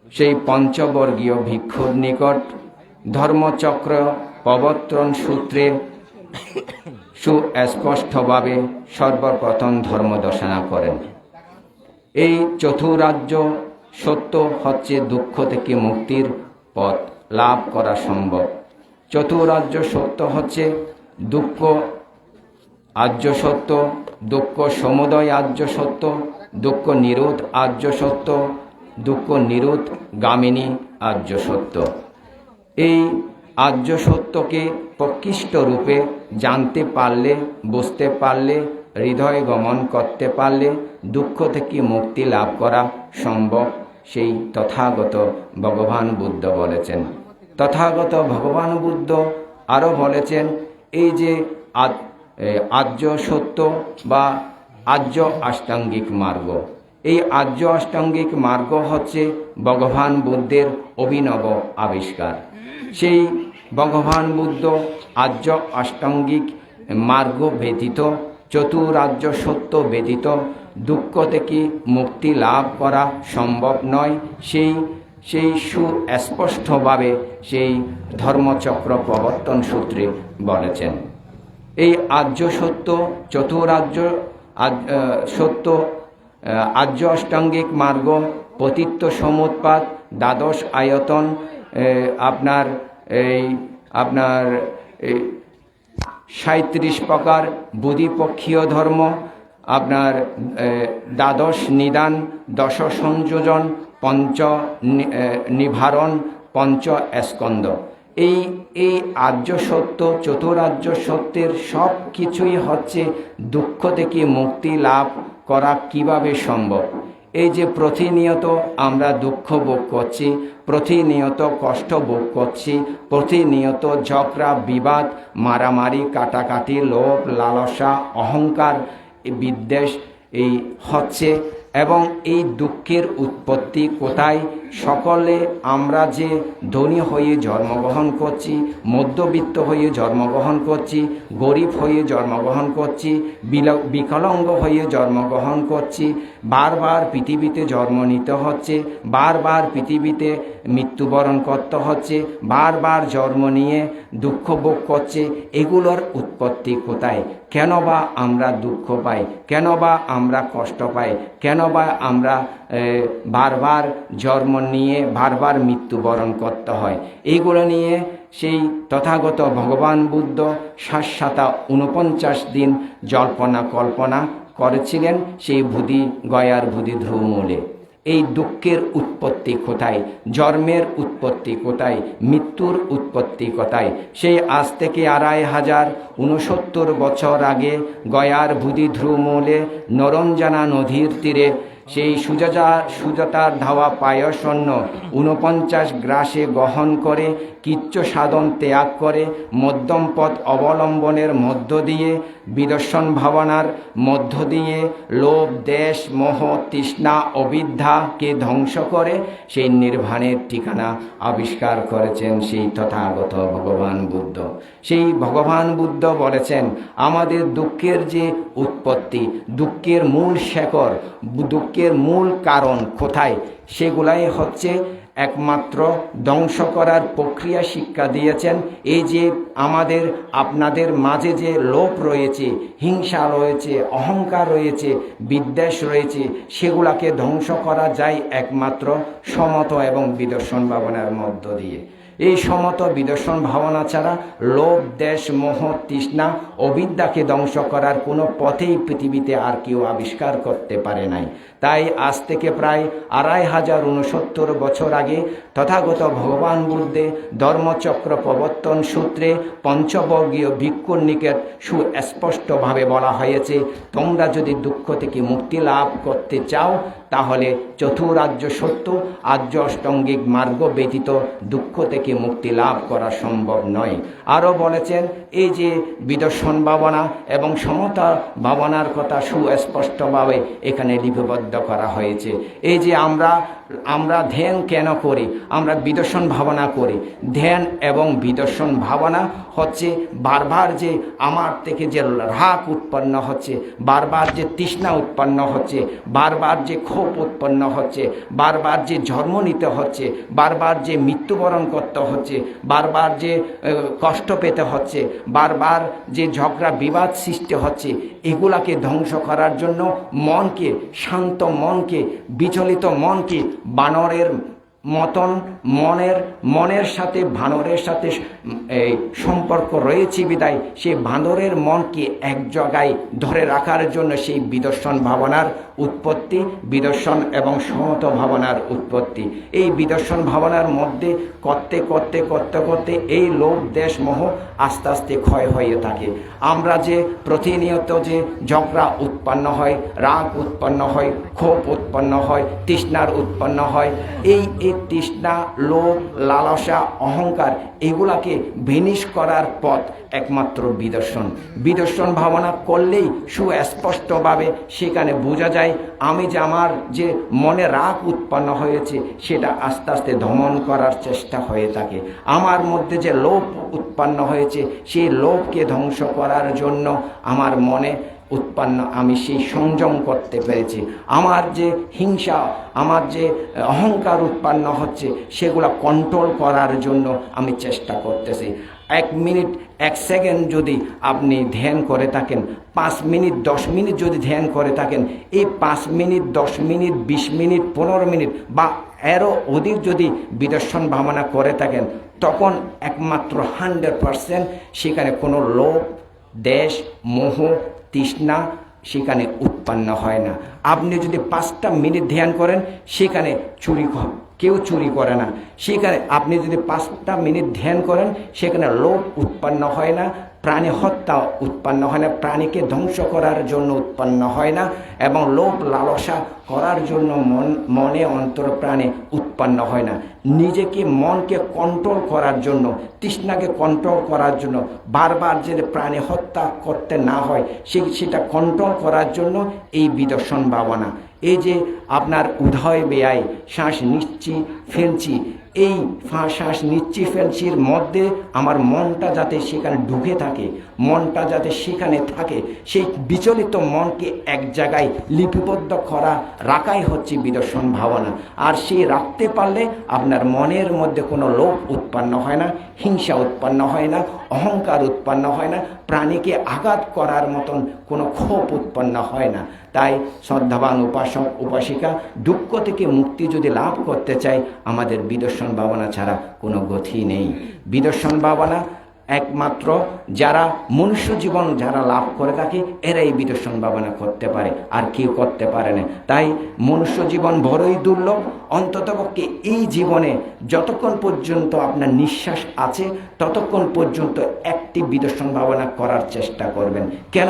সেই পঞ্চবর্গীয় ভিক্ষুর নিকট ধর্মচক্র প্রবর্তন সূত্রে সুস্পষ্টভাবে সর্বপ্রথম ধর্মদর্শনা করেন। এই চতুরার্য সত্য হচ্ছে দুঃখ থেকে মুক্তির পথ লাভ করা সম্ভব। চতুরার্য সত্য হচ্ছে দুঃখ আর্য সত্য, দুঃখ সমুদয় আর্য সত্য, দুঃখ নিরোধ আর্য সত্য, দুঃখ নিরোধ গামিনী আর্য সত্য। এই আর্য সত্যকে প্রকৃষ্ট রূপে জানতে পারলে, বুঝতে পারলে, হৃদয় গমন করতে পারলে দুঃখ থেকে মুক্তি লাভ করা সম্ভব, সেই তথাগত ভগবান বুদ্ধ বলেছেন। তথাগত ভগবান বুদ্ধ আরও বলেছেন, এই যে আর্য সত্য বা আর্য অষ্টাঙ্গিক মার্গ, এই আর্য অষ্টাঙ্গিক মার্গ হচ্ছে ভগবান বুদ্ধের অভিনব আবিষ্কার। সেই ভগবান বুদ্ধ আর্য অষ্টাঙ্গিক মার্গ ব্যতীত, চতুরার্য সত্য ব্যতীত দুঃখ থেকে মুক্তি লাভ করা সম্ভব নয়। সেই সুস্পষ্টভাবে সেই ধর্মচক্র প্রবর্তন সূত্রে বলেছেন। এই আর্য সত্য, চতুরার্য সত্য, আর্য অষ্টাঙ্গিক মার্গ, পতিত্ব সমুৎপাত, দ্বাদশ আয়তন, আপনার 37 প্রকার বুধিপক্ষীয় ধর্ম, আপনার দ্বাদশ নিদান, দশ সংযোজন, পঞ্চ নিবারণ, পঞ্চ স্কন্দ, এই আর্য সত্য, চতুরার্য সত্যের সব কিছুই হচ্ছে দুঃখ থেকে মুক্তি লাভ করা কিভাবে সম্ভব। এই যে প্রতিনিয়ত আমরা দুঃখ ভোগ করছি, প্রতিনিয়ত কষ্ট ভোগ করছি, প্রতিনিয়ত ঝগড়া বিবাদ, মারামারি, কাটাকাটি, লোভ, লালসা, অহংকার, বিদ্বেষ এই হচ্ছে, এবং এই দুঃখের উৎপত্তি কোথায়? সকলে আমরা যে ধনী হয়ে জন্মগ্রহণ করছি, মধ্যবিত্ত হয়ে জন্মগ্রহণ করছি, গরিব হয়ে জন্মগ্রহণ করছি, বিকলাঙ্গ হয়ে জন্মগ্রহণ করছি, বারবার পৃথিবীতে জন্ম নিতে হচ্ছে, বারবার পৃথিবীতে মৃত্যুবরণ করতে হচ্ছে, বারবার জন্ম নিয়ে দুঃখ ভোগ করছে। এগুলোর উৎপত্তি কোথায়? কেন বা আমরা দুঃখ পাই? কেন বা আমরা কষ্ট পাই? কেন বা আমরা বারবার জন্ম নিয়ে বারবার মৃত্যুবরণ করতে হয়? এইগুলো নিয়ে সেই তথাগত ভগবান বুদ্ধ 49 দিন জল্পনা কল্পনা করেছিলেন সেই গয়ার বুধি ধ্রুমূলে। এই দুঃখের উৎপত্তি কোথায়? জন্মের উৎপত্তি কোথায়? মৃত্যুর উৎপত্তি কোথায়? সেই আজ থেকে 2569 বছর আগে গয়ার বুধি ধ্রুমূলে নরঞ্জনা নদীর তীরে সেই সুজাতার ধাওয়া পায়সন্ন 49 গ্রাসে গ্রহণ করে কিচ্ছ সাধন ত্যাগ করে মধ্যম পথ অবলম্বনের মধ্য দিয়ে বিদর্শন ভাবনার মধ্য দিয়ে লোভ, দেশ, মোহ, তৃষ্ণা, অবিদ্যাকে ধ্বংস করে সেই নির্বাণের ঠিকানা আবিষ্কার করেছেন সেই তথাগত ভগবান বুদ্ধ। সেই ভগবান বুদ্ধ বলেছেন, আমাদের দুঃখের যে উৎপত্তি, দুঃখের মূল শেকড়, দুঃখের মূল কারণ কোথায়, সেগুলাই হচ্ছে একমাত্র ধ্বংস করার প্রক্রিয়া শিক্ষা দিয়েছেন। এই যে আমাদের আপনাদের মাঝে যে লোভ রয়েছে, হিংসা রয়েছে, অহংকার রয়েছে, বিদ্বেষ রয়েছে, সেগুলাকে ধ্বংস করা যায় একমাত্র সমত এবং বিদর্শন ভাবনার মধ্য দিয়ে। এই সমত বিদর্শন ভাবনা ছাড়া লোভ, দেশ, মোহ, তৃষ্ণা, অবিদ্যাকে ধ্বংস করার কোনো পথেই পৃথিবীতে আর কেউ আবিষ্কার করতে পারে নাই। তাই আজ থেকে প্রায় 2569 বছর আগে তথাগত ভগবান বুদ্ধে ধর্মচক্র প্রবর্তন সূত্রে পঞ্চবর্গীয় ভিক্ষুর নিকট সুস্পষ্টভাবে বলা হয়েছে, তোমরা যদি দুঃখ থেকে মুক্তি লাভ করতে চাও তাহলে চতুরার্য সত্য, আর্য অষ্টাঙ্গিক মার্গ ব্যতীত দুঃখ থেকে থেকে মুক্তি লাভ করা সম্ভব নয়। আরও বলেছেন এই যে বিদর্শন ভাবনা এবং সমতা ভাবনার কথা সুস্পষ্টভাবে এখানে লিপিবদ্ধ করা হয়েছে। এই যে আমরা ধ্যান কেন করি, আমরা বিদর্শন ভাবনা করি। ধ্যান এবং বিদর্শন ভাবনা হচ্ছে বারবার যে আমার থেকে যে রাগ উৎপন্ন হচ্ছে, বারবার যে তৃষ্ণা উৎপন্ন হচ্ছে, বারবার যে ক্ষোভ উৎপন্ন হচ্ছে, বারবার যে জন্ম নিতে হচ্ছে, বারবার যে মৃত্যুবরণ করতে হচ্ছে, বারবার যে কষ্ট পেতে হচ্ছে, বারবার যে ঝগড়া বিবাদ সৃষ্টি হচ্ছে, এগুলাকে ধ্বংস করার জন্য মনকে, শান্ত মনকে, বিচলিত মনকে বানরের মতন মনের সাথে বানরের সাথে এই সম্পর্ক রয়েছে বিদায় সেই বানরের মনকে এক জায়গায় ধরে রাখার জন্য সেই বিদর্শন ভাবনার উৎপত্তি, বিদর্শন এবং সমত ভাবনার উৎপত্তি। এই বিদর্শন ভাবনার মধ্যে করতে করতে করতে করতে এই লোভ দেশ মোহ আস্তে আস্তে ক্ষয় হয়ে থাকে। আমরা যে প্রতিনিয়ত যে ঝগড়া উৎপন্ন হয়, রাগ উৎপন্ন হয়, ক্ষোভ উৎপন্ন হয়, তৃষ্ণার উৎপন্ন হয়, এই তৃষ্ণা, লোভ, লালসা, অহংকার এগুলাকে বিনিশ করার পথ একমাত্র বিদর্শন ভাবনা করলেই সুস্পষ্টভাবে সেখানে বোঝা যায় আমি যে আমার যে মনে রাগ উৎপন্ন হয়েছে সেটা আস্তে আস্তে দমন করার চেষ্টা হয়ে থাকে। আমার মধ্যে যে লোভ উৎপন্ন হয়েছে সেই লোভকে ধ্বংস করার জন্য আমার মনে উৎপন্ন আমি সেই সংযম করতে পেরেছি। আমার যে হিংসা, আমার যে অহংকার উৎপন্ন হচ্ছে সেগুলো কন্ট্রোল করার জন্য আমি চেষ্টা করতেছি। 1 মিনিট 1 সেকেন্ড যদি আপনি ধ্যান করে থাকেন, 5 মিনিট 10 মিনিট যদি ধ্যান করে থাকেন, এই 5 মিনিট 10 মিনিট 20 মিনিট 15 মিনিট বা এরও অধিক যদি বিদর্শন ভাবনা করে থাকেন, তখন একমাত্র 100% সেখানে কোনো লোভ, দেশ, মোহ, তৃষ্ণা সেখানে উৎপন্ন হয় না। আপনি যদি 5টা মিনিট ধ্যান করেন সেখানে কেউ চুরি করে না। সেখানে আপনি যদি 5টা মিনিট ধ্যান করেন সেখানে লোভ উৎপন্ন হয় না, প্রাণী হত্যা উৎপন্ন হয় না, প্রাণীকে ধ্বংস করার জন্য উৎপন্ন হয় না, এবং লোভ লালসা করার জন্য মনে অন্তর প্রাণে উৎপন্ন হয় না। নিজেকে মনকে কন্ট্রোল করার জন্য, তৃষ্ণাকে কন্ট্রোল করার জন্য, বারবার যে প্রাণী হত্যা করতে না হয় সেটা কন্ট্রোল করার জন্য এই বিদর্শন ভাবনা। এই যে আপনার উদয় ব্যয় শ্বাস নিচ্ছি ফেলছি, এই শ্বাস নিচ্ছি ফেলছির মধ্যে আমার মনটা যাতে সেখানে ঢুকে থাকে, মনটা যাতে সেখানে থাকে, সেই বিচলিত মনকে এক জায়গায় লিপিবদ্ধ রাখাই হচ্ছে বিদর্শন ভাবনা। আর সেই রাখতে পারলে আপনার মনের মধ্যে কোনো লোভ উৎপন্ন হয় না, হিংসা উৎপন্ন হয় না, অহংকার উৎপন্ন হয় না, প্রাণীকে আঘাত করার মতন কোনো ক্ষোভ উৎপন্ন হয় না। তাই শ্রদ্ধাবান উপাসক উপাসিকা, দুঃখ থেকে মুক্তি যদি লাভ করতে চাই আমাদের বিদর্শন ভাবনা ছাড়া কোনো গতি নেই। বিদর্শন ভাবনা একমাত্র যারা মনুষ্য জীবন যারা লাভ করে থাকে এরাই বিদর্শন ভাবনা করতে পারে, আর কেউ করতে পারে না। তাই মনুষ্য জীবন বড়ই দুর্লভ। অন্ততপক্ষে এই জীবনে যতক্ষণ পর্যন্ত আপনার নিঃশ্বাস আছে ততক্ষণ পর্যন্ত একটি বিদর্শন ভাবনা করার চেষ্টা করবেন। কেন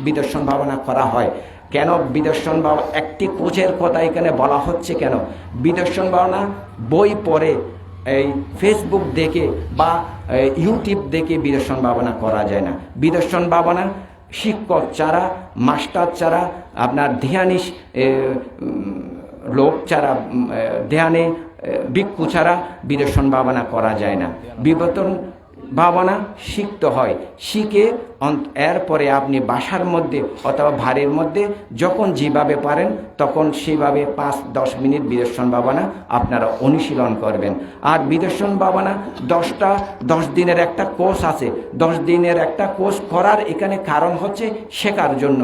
বিদর্শন ভাবনা করা হয়, কেন বিদর্শন ভাবনা, একটি কোচের কথা এখানে বলা হচ্ছে কেন? বিদর্শন ভাবনা বই পড়ে, এই ফেসবুক দেখে বা ইউটিউব দেখে বিদর্শন ভাবনা করা যায় না। বিদর্শন ভাবনা শিক্ষক ছাড়া, মাস্টার ছাড়া, আপনার ধ্যানী লোক ছাড়া, ধ্যানে ভিক্ষু ছাড়া বিদর্শন ভাবনা করা যায় না। বিবর্তন ভাবনা শিখতে হয়, শিখে এরপরে আপনি বাসার মধ্যে অথবা বাড়ির মধ্যে যখন যেভাবে পারেন তখন সেভাবে 5-10 মিনিট বিদর্শন ভাবনা আপনারা অনুশীলন করবেন। আর বিদর্শন ভাবনা 10 দিনের একটা কোর্স আছে। 10 দিনের একটা কোর্স করার এখানে কারণ হচ্ছে শেখার জন্য।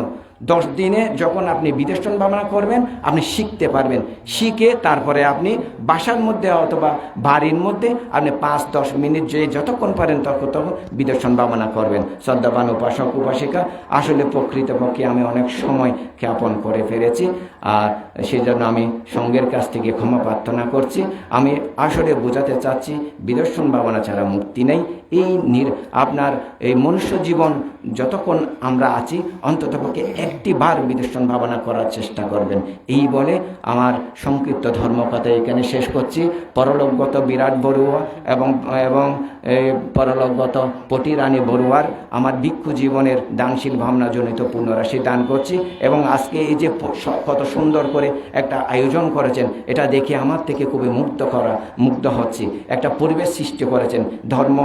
10 দিনে যখন আপনি বিদর্শন ভাবনা করবেন আপনি শিখতে পারবেন, শিখে তারপরে আপনি বাসার মধ্যে অথবা বাড়ির মধ্যে আপনি 5-10 মিনিট যে যতক্ষণ পারেন তখন বিদর্শন ভাবনা করবেন। শ্রদ্ধাবান উপাসক উপাসিকা, আসলে প্রকৃতপক্ষে আমি অনেক সময় জ্ঞাপন করে ফেলেছি, আর সেই জন্য আমি সঙ্গের কাছ থেকে ক্ষমা প্রার্থনা করছি। আমি আসলে বোঝাতে চাচ্ছি বিদর্শন ভাবনা ছাড়া মুক্তি নেই। আপনার এই মনুষ্য জীবন যতক্ষণ আমরা আছি অন্ততপক্ষে একটি বার বিদর্শন ভাবনা করার চেষ্টা করবেন। এই বলে আমার সংক্ষিপ্ত ধর্মকথা এখানে শেষ করছি। পরলোকগত বিরাট বড়ুয়া এবং এবং পরলোকগত পটিরানী বড়ুয়ার আমার ভিক্ষু জীবনের দানশীল ভাবনাজনিত পুনরাশি দান করছি। এবং আজকে এই যে কত সুন্দর করে একটা আয়োজন করেছেন, এটা দেখে আমার থেকে খুবই মুগ্ধ হচ্ছি। একটা পরিবেশ সৃষ্টি করেছেন, ধর্ম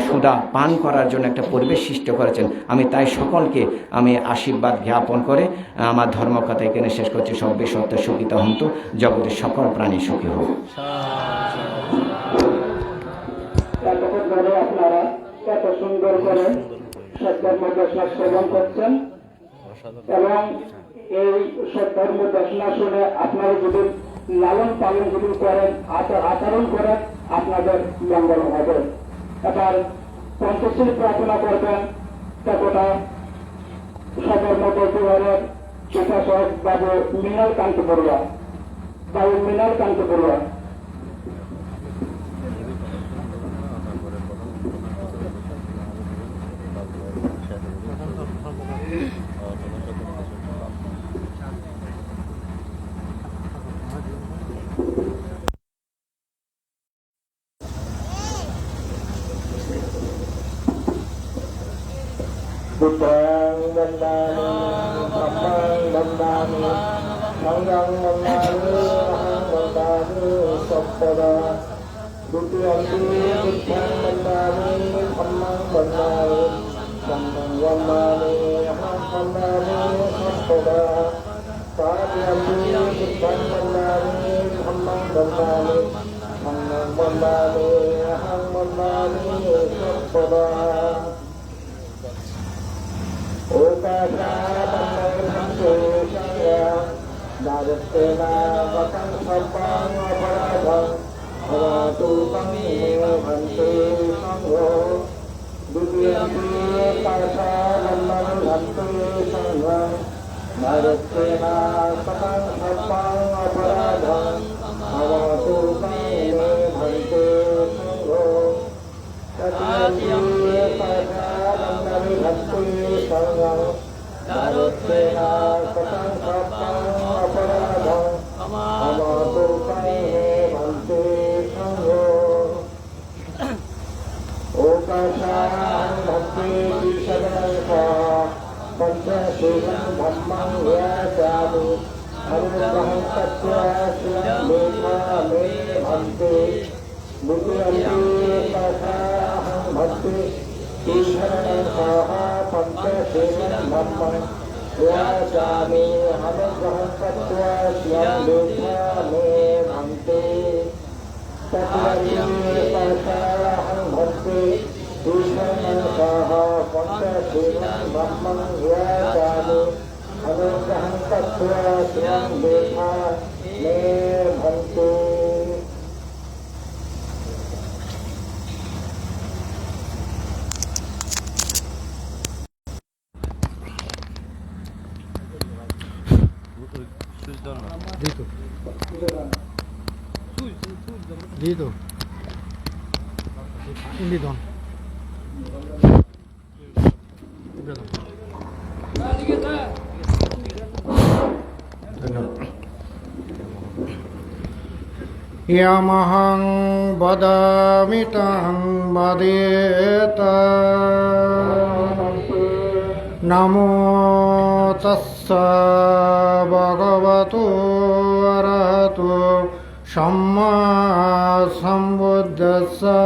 সুধা পান করার জন্য একটা পরিবেশ সৃষ্টি করেছেন। আমি তাই সকলকে আমি আশীর্বাদ জ্ঞাপন করে আমার ধর্মকথা এখানে শেষ করছি। সব্যে সত্য সুখিত হন্তু, জগতের সকল প্রাণী সুখী হোক। এতক্ষণ ধরে আপনারা এত সুন্দর করে সত্যধর্ম দেশনা শ্রবণ করছেন এবং এই সত্যধর্ম দেশনা শুনে আপনারা যদি লালন পালন যদি করেন, আচরণ করেন, আপনাদের মঙ্গল হবে। এবার পঞ্চশীল প্রার্থনা করবেন ততটা সধর্ম বৌদ্ধঘরের উপাসক বাবু মৃণাল কান্ত Barua. Buddhang Vandami, Dhammang Vandami, Sanghang Vandami, Ahang Vandami, Sabpada. Dutyanti Buddhang Vandami, Dhammang Vandami, Sanghang Vandami, Ahang Vandami, Sabpada. Tadyanti Buddhang Vandami, Dhammang Vandami, Sanghang Vandami, Ahang Vandami, Sabpada. Ukasa Pandangantu Sangha Nadatena Vakang Sapang Aparadang Avatu Panghantu Sangho Dutyanti Ukasa Pandangantu Sangha Nadatena Vakang Sapang Aparadang Avatu Panghantu Sangho Dutyanti Ukasa Pandangantu Sangha Nadatena Vakang Sapang Aparadang Avatu Panghantu Sangho Ukasang Bhakti Visadansa Panchasilang Dhammang Vyajami Anurahang Tatya Silang Lekha Me Bhakti Dutyanti Ukasang Bhakti Visadansa Panchasilang Dhammang Vyajami Anurahang Tatya Silang Lekha Me Bhakti Dutyanti Ukasang Bhakti Visadansa Panchasilang Dhammang Vyajami Anurahang Tatya Silang Lekha Me Bhakti. Dito. Hindi doon. Yamahang badamitam badeta Namo tassa bhagavato arahato Samma sambuddhassa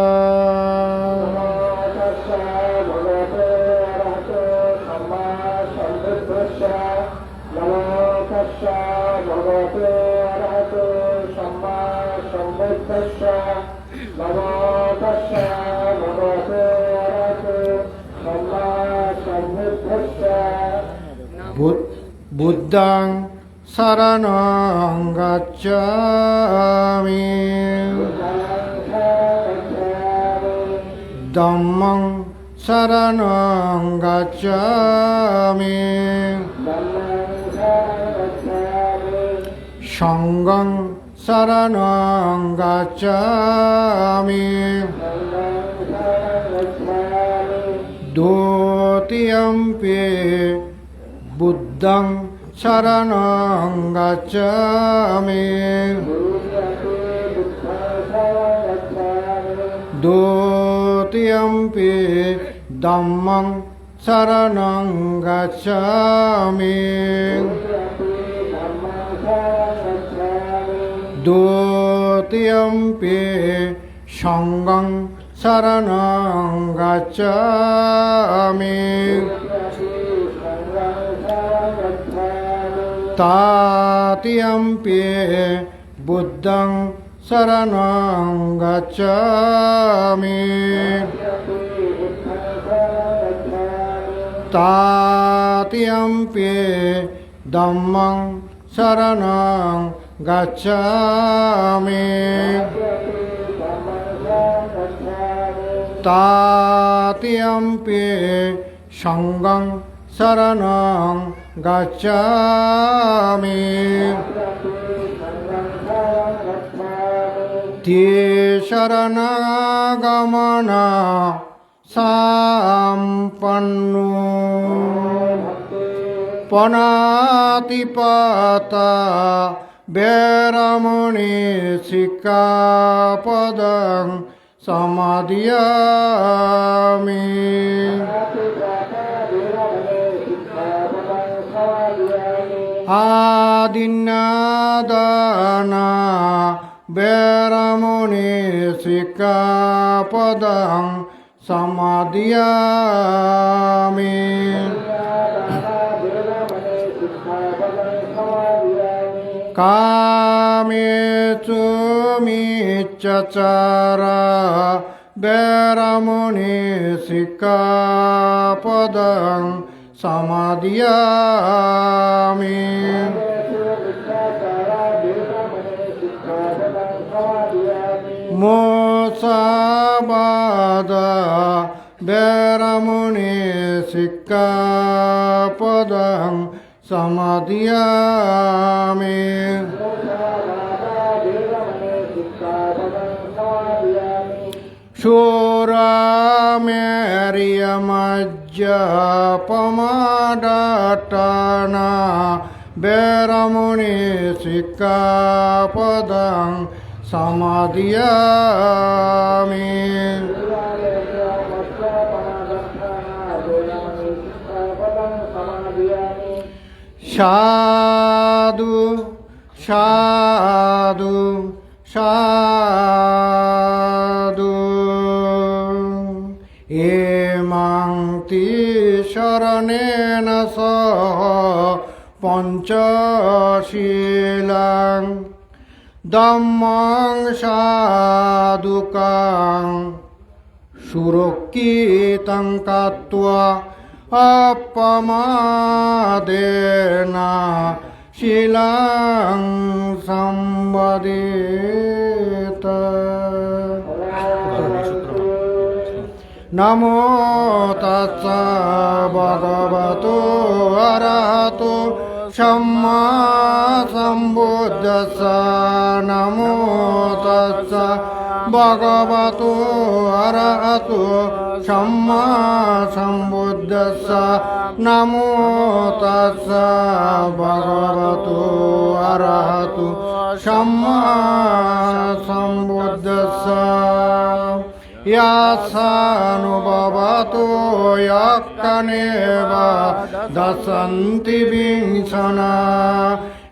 Buddhang saranang gacchami Dhammang saranang gacchami Sanghang saranang gacchami Dutiyampi Buddha বুদ্ধং শরণং গচ্ছামি দ্বিতীয়ম্পি ধম্মং শরণং গচ্ছামি দ্বিতীয়ম্পি সংঘং শরণং গচ্ছামি তৃতীয়ম্পি বুদ্ধং শরণং গচ্ছামি তৃতীয়ম্পি ধম্মং শরণং গচ্ছামি তৃতীয়ম্পি সংঘং শরণং গচ্ছামি শরণাগমন সম্পন্নো পনাতিপাতা বেরমণি শিক্ষাপদং সমাদিয়ামি আদিন্নাদানা বেরমণি শিক্ষাপদং সমাদিয়ামি কামেষু মিচ্ছাচারা বেরমণি শিক্ষাপদং সমাদিয়ামি মোসাবাদা বেরমণি শিক্ষাপদং সমাদিয়ামি সুরামেরিয়মজ্জপমাদাটানা বেরমণি শিক্ষাপদং সমাদিয়ামি সাধু সাধু সাধু among তি শরণেন সহ পঞ্চশীলাং ধম্মং সাধুকাং সুরক্ষিতং কাত্বা অপমাদেনা শিলাং সম্বদিত নমো তাস্সা ভগবতো অরহতো সম্মা সম্বুদ্ধস্সা নমো তাস্সা ভগবতো অরহতো সম্মা সম্বুদ্ধস্সা নমো তাস্সা ভগবতো অরহতো সম্মা সম্বুদ্ধস্সা ইয়াসানুভবতো ইয়াক্কানেব দশন্তি বিংশনা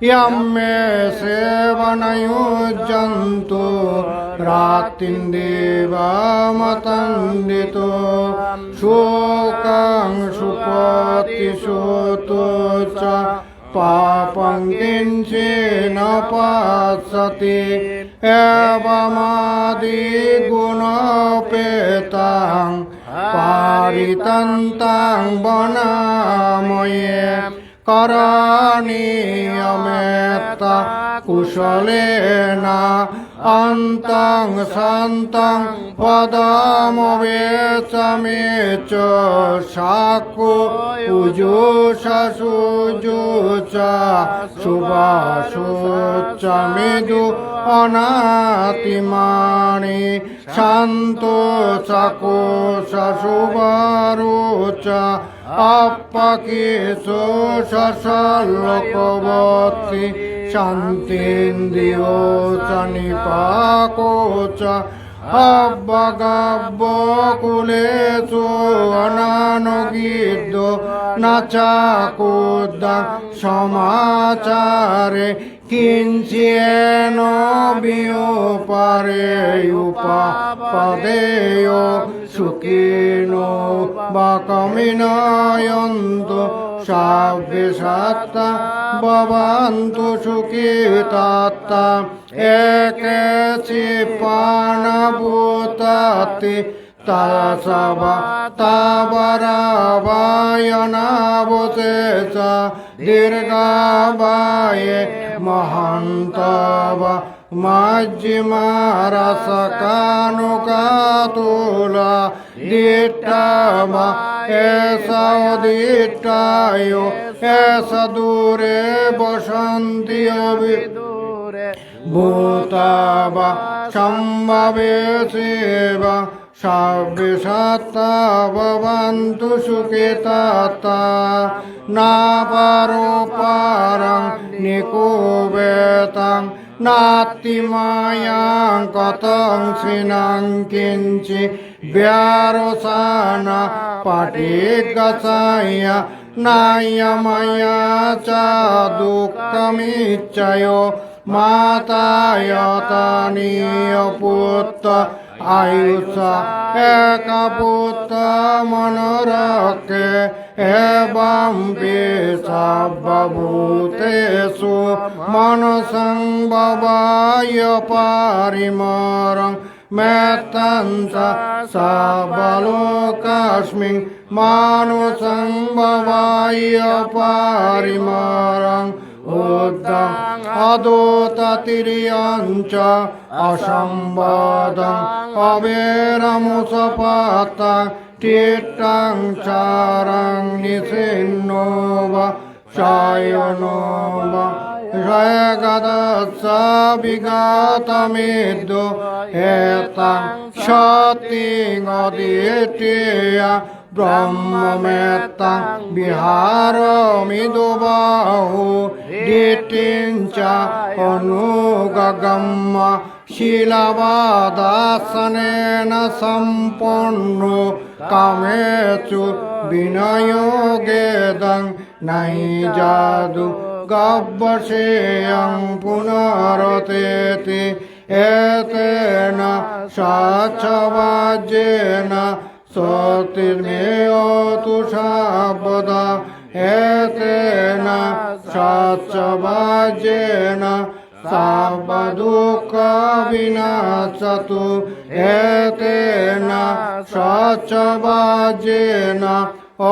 ইয়াম্মে সেবনয়ুজ্জন্তু রাত্রিন্দেবমতন্দিতো শোকং সুপতিশোতো চ পাপং কিঞ্চেন পাসতি এবমাদি গুণপেতাং পারিতন্তাং বনাময়ে করণীয়মেত্তা কুশলেনা অন্তং সন্তং পদমবেচমে চ শাকো উজুষসুজুচ সুবাসুচ মৃদু অনাতিমানি শান্ত চাকো শুভারুচ আপ্পাকিসু সসল্লকবর্তী শান্তিন্দ্রিয় সনিপাকোচ আব্বাগাব্য কুলেষু অনানুগিদ্য নাচাকুদ্দাং সমাচারে কিঞ্চিয়েন বিয়োপারে উপাপদেয় সুখিনো বাকমিনয়ন্তু সাব্বে সত্তা ভবন্তু সুখিতাত্তা একে চিপানভূতাতি তাসবা তাবরাবায়নাবশেষ দীর্ঘাবায়ে মহান্তবা মজ্জিমারসকানুকাতুলা দিট্টাবা এসৌদিট্টায় এস দূরে বসন্তি অবিদূরে ভূতাবা সম্ভবেশেবা সাব্বে সত্তা ভবন্তু সুখিতাত্তা না পারো পারং নিকুবেতাং নাতি মায়াং কতং সিনাং কিঞ্চি ব্যারসানা পাটিগসায়া নায়ময়া চ দুঃখমিচ্ছয় মাতায়তনীয় পুত্র আয়ুষা এক পুত্র মনোরক্ষে এবং সর্বভূতেষু মনসংভবায় পারিমরং মেত্তঞ্চ সবলোকস্মিং মানুসংভবায় পারিমরং উদ্দং অদোততিরিয়ঞ্চ অসম্বদং অবেরমুসপাতা তীর্থং চারং নিসিন্নোবা সায়নোবা জয়গদস্য বিগতমেদ্য এতং সতিং অদিত্যয়া ব্রহ্মমেত্তং বিহারমিদুবাহু দিতিঞ্চ অনুগগম্য শিলবাদাসনেন সম্পন্ন কামেচু বিনয়োগেদং নাই জাদু গব্বশেয়ং পুনরতেতি এতেন স্বচ্ছবাজ্যেন সতির্মেয়তু সাবদা এতেন স্বচ্ছবাজ্যেন সর্বদুঃখ বিনাশতু এতেন স্বচ্ছবাজ্যেন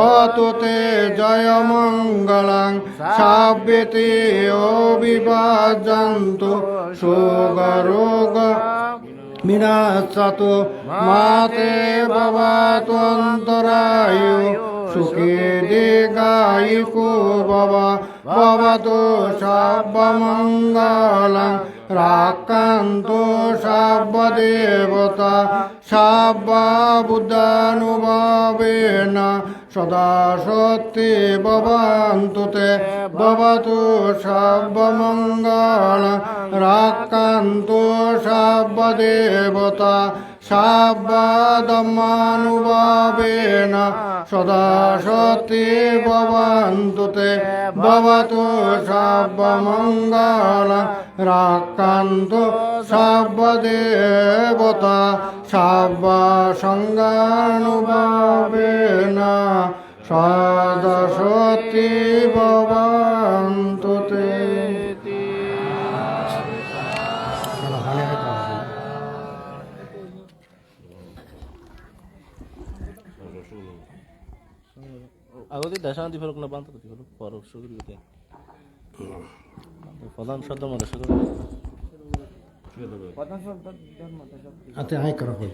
অতুতে জয়মঙ্গলং সাব্যতে অবিভাজন্তু শোকরোগ বিনাশতু মাতে ভবতু অন্তরায়ু সুখে দীর্ঘায়ুকো ভবতু সর্বমঙ্গলং রাক্ষন্তু সর্বদেবতা সর্ববুদ্ধানুভাবেন সদা সত্যি ভবন্তু তে ভবতু সর্বমঙ্গলং রাক্ষন্তু সর্বদেবতা সর্বধর্মানুভাবেন সদা সত্যি ভবন্তু তে ভবতু সর্বমঙ্গলং রাক্ষন্তু সর্বদেবতা সর্বসঙ্গানুভাবেন সদা সত্যি ভবন্তু তে। আগতে দেশান্তি ফেরক না বান্ত করতে ফেরক পর শুরু করতে প্রধান শব্দ মধ্যে শুরু আচ্ছা হাই করা হল।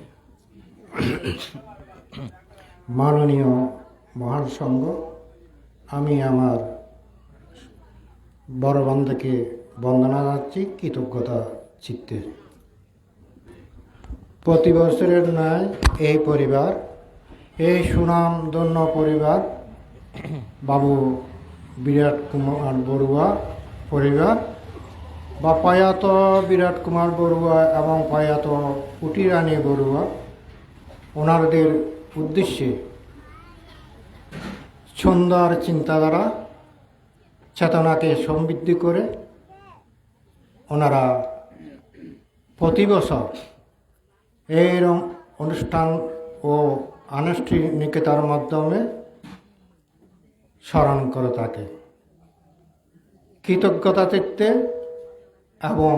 মাননীয় মহান সংঘ, আমি আমার বড় বন্ধুকে বন্দনা জানাচ্ছি কৃতজ্ঞতা চিত্তে। প্রতি বছরের ন্যায় এই পরিবার, এই সুনামধন্য পরিবার বাবু বিরাট কুমার বড়ুয়া পরিবার বা প্রয়াত বিরাট কুমার বড়ুয়া এবং প্রয়াত পুটি রানী বড়ুয়া ওনাদের উদ্দেশ্যে সুন্দর চিন্তাধারা চেতনাকে সমৃদ্ধি করে ওনারা প্রতি বছর এই অনুষ্ঠান ও আনুষ্ঠানিকতার মাধ্যমে স্মরণ করে থাকে। কৃতজ্ঞতা চিত্তে এবং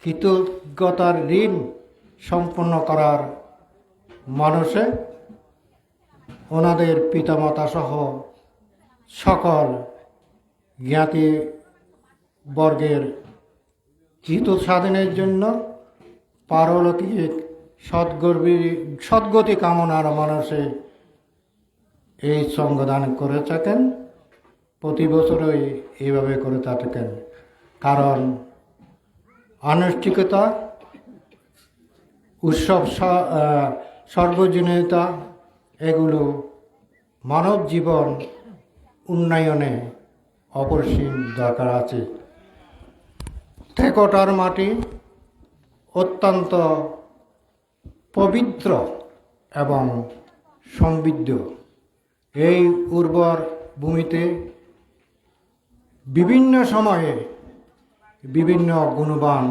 কৃতজ্ঞতার ঋণ সম্পন্ন করার মানুষে ওনাদের পিতামাতা সহ সকল জ্ঞাতি বর্গের হিত সাধনের জন্য পারলৌকিক সদ্গতি কামনার মানুষে এই সঙ্গদান করে থাকেন। প্রতি বছরই এইভাবে করে থাকেন, কারণ আনুষ্ঠানিকতা, উৎসব, সর্বজনীয়তা এগুলো মানব জীবন উন্নয়নে অপরিসীম দরকার আছে। ঠেকটার মাটি অত্যন্ত পবিত্র এবং সমৃদ্ধ। এই উর্বর ভূমিতে বিভিন্ন সময়ে বিভিন্ন গুণবান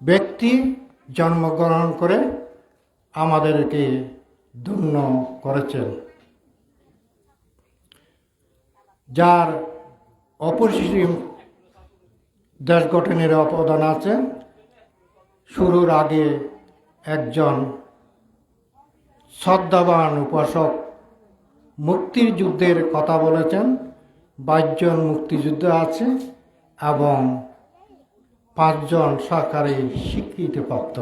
ব্যক্তি জন্মগ্রহণ করে আমাদেরকে ধন্য করেছেন, যার অপরিসীম দেশ গঠনের অবদান আছে। শুরুর আগে একজন শ্রদ্ধাবান উপাসক মুক্তির যুদ্ধের কথা বলেছেন। 22 জন মুক্তিযুদ্ধ আছে এবং 5 জন সরকারি স্বীকৃতিপ্রাপ্ত,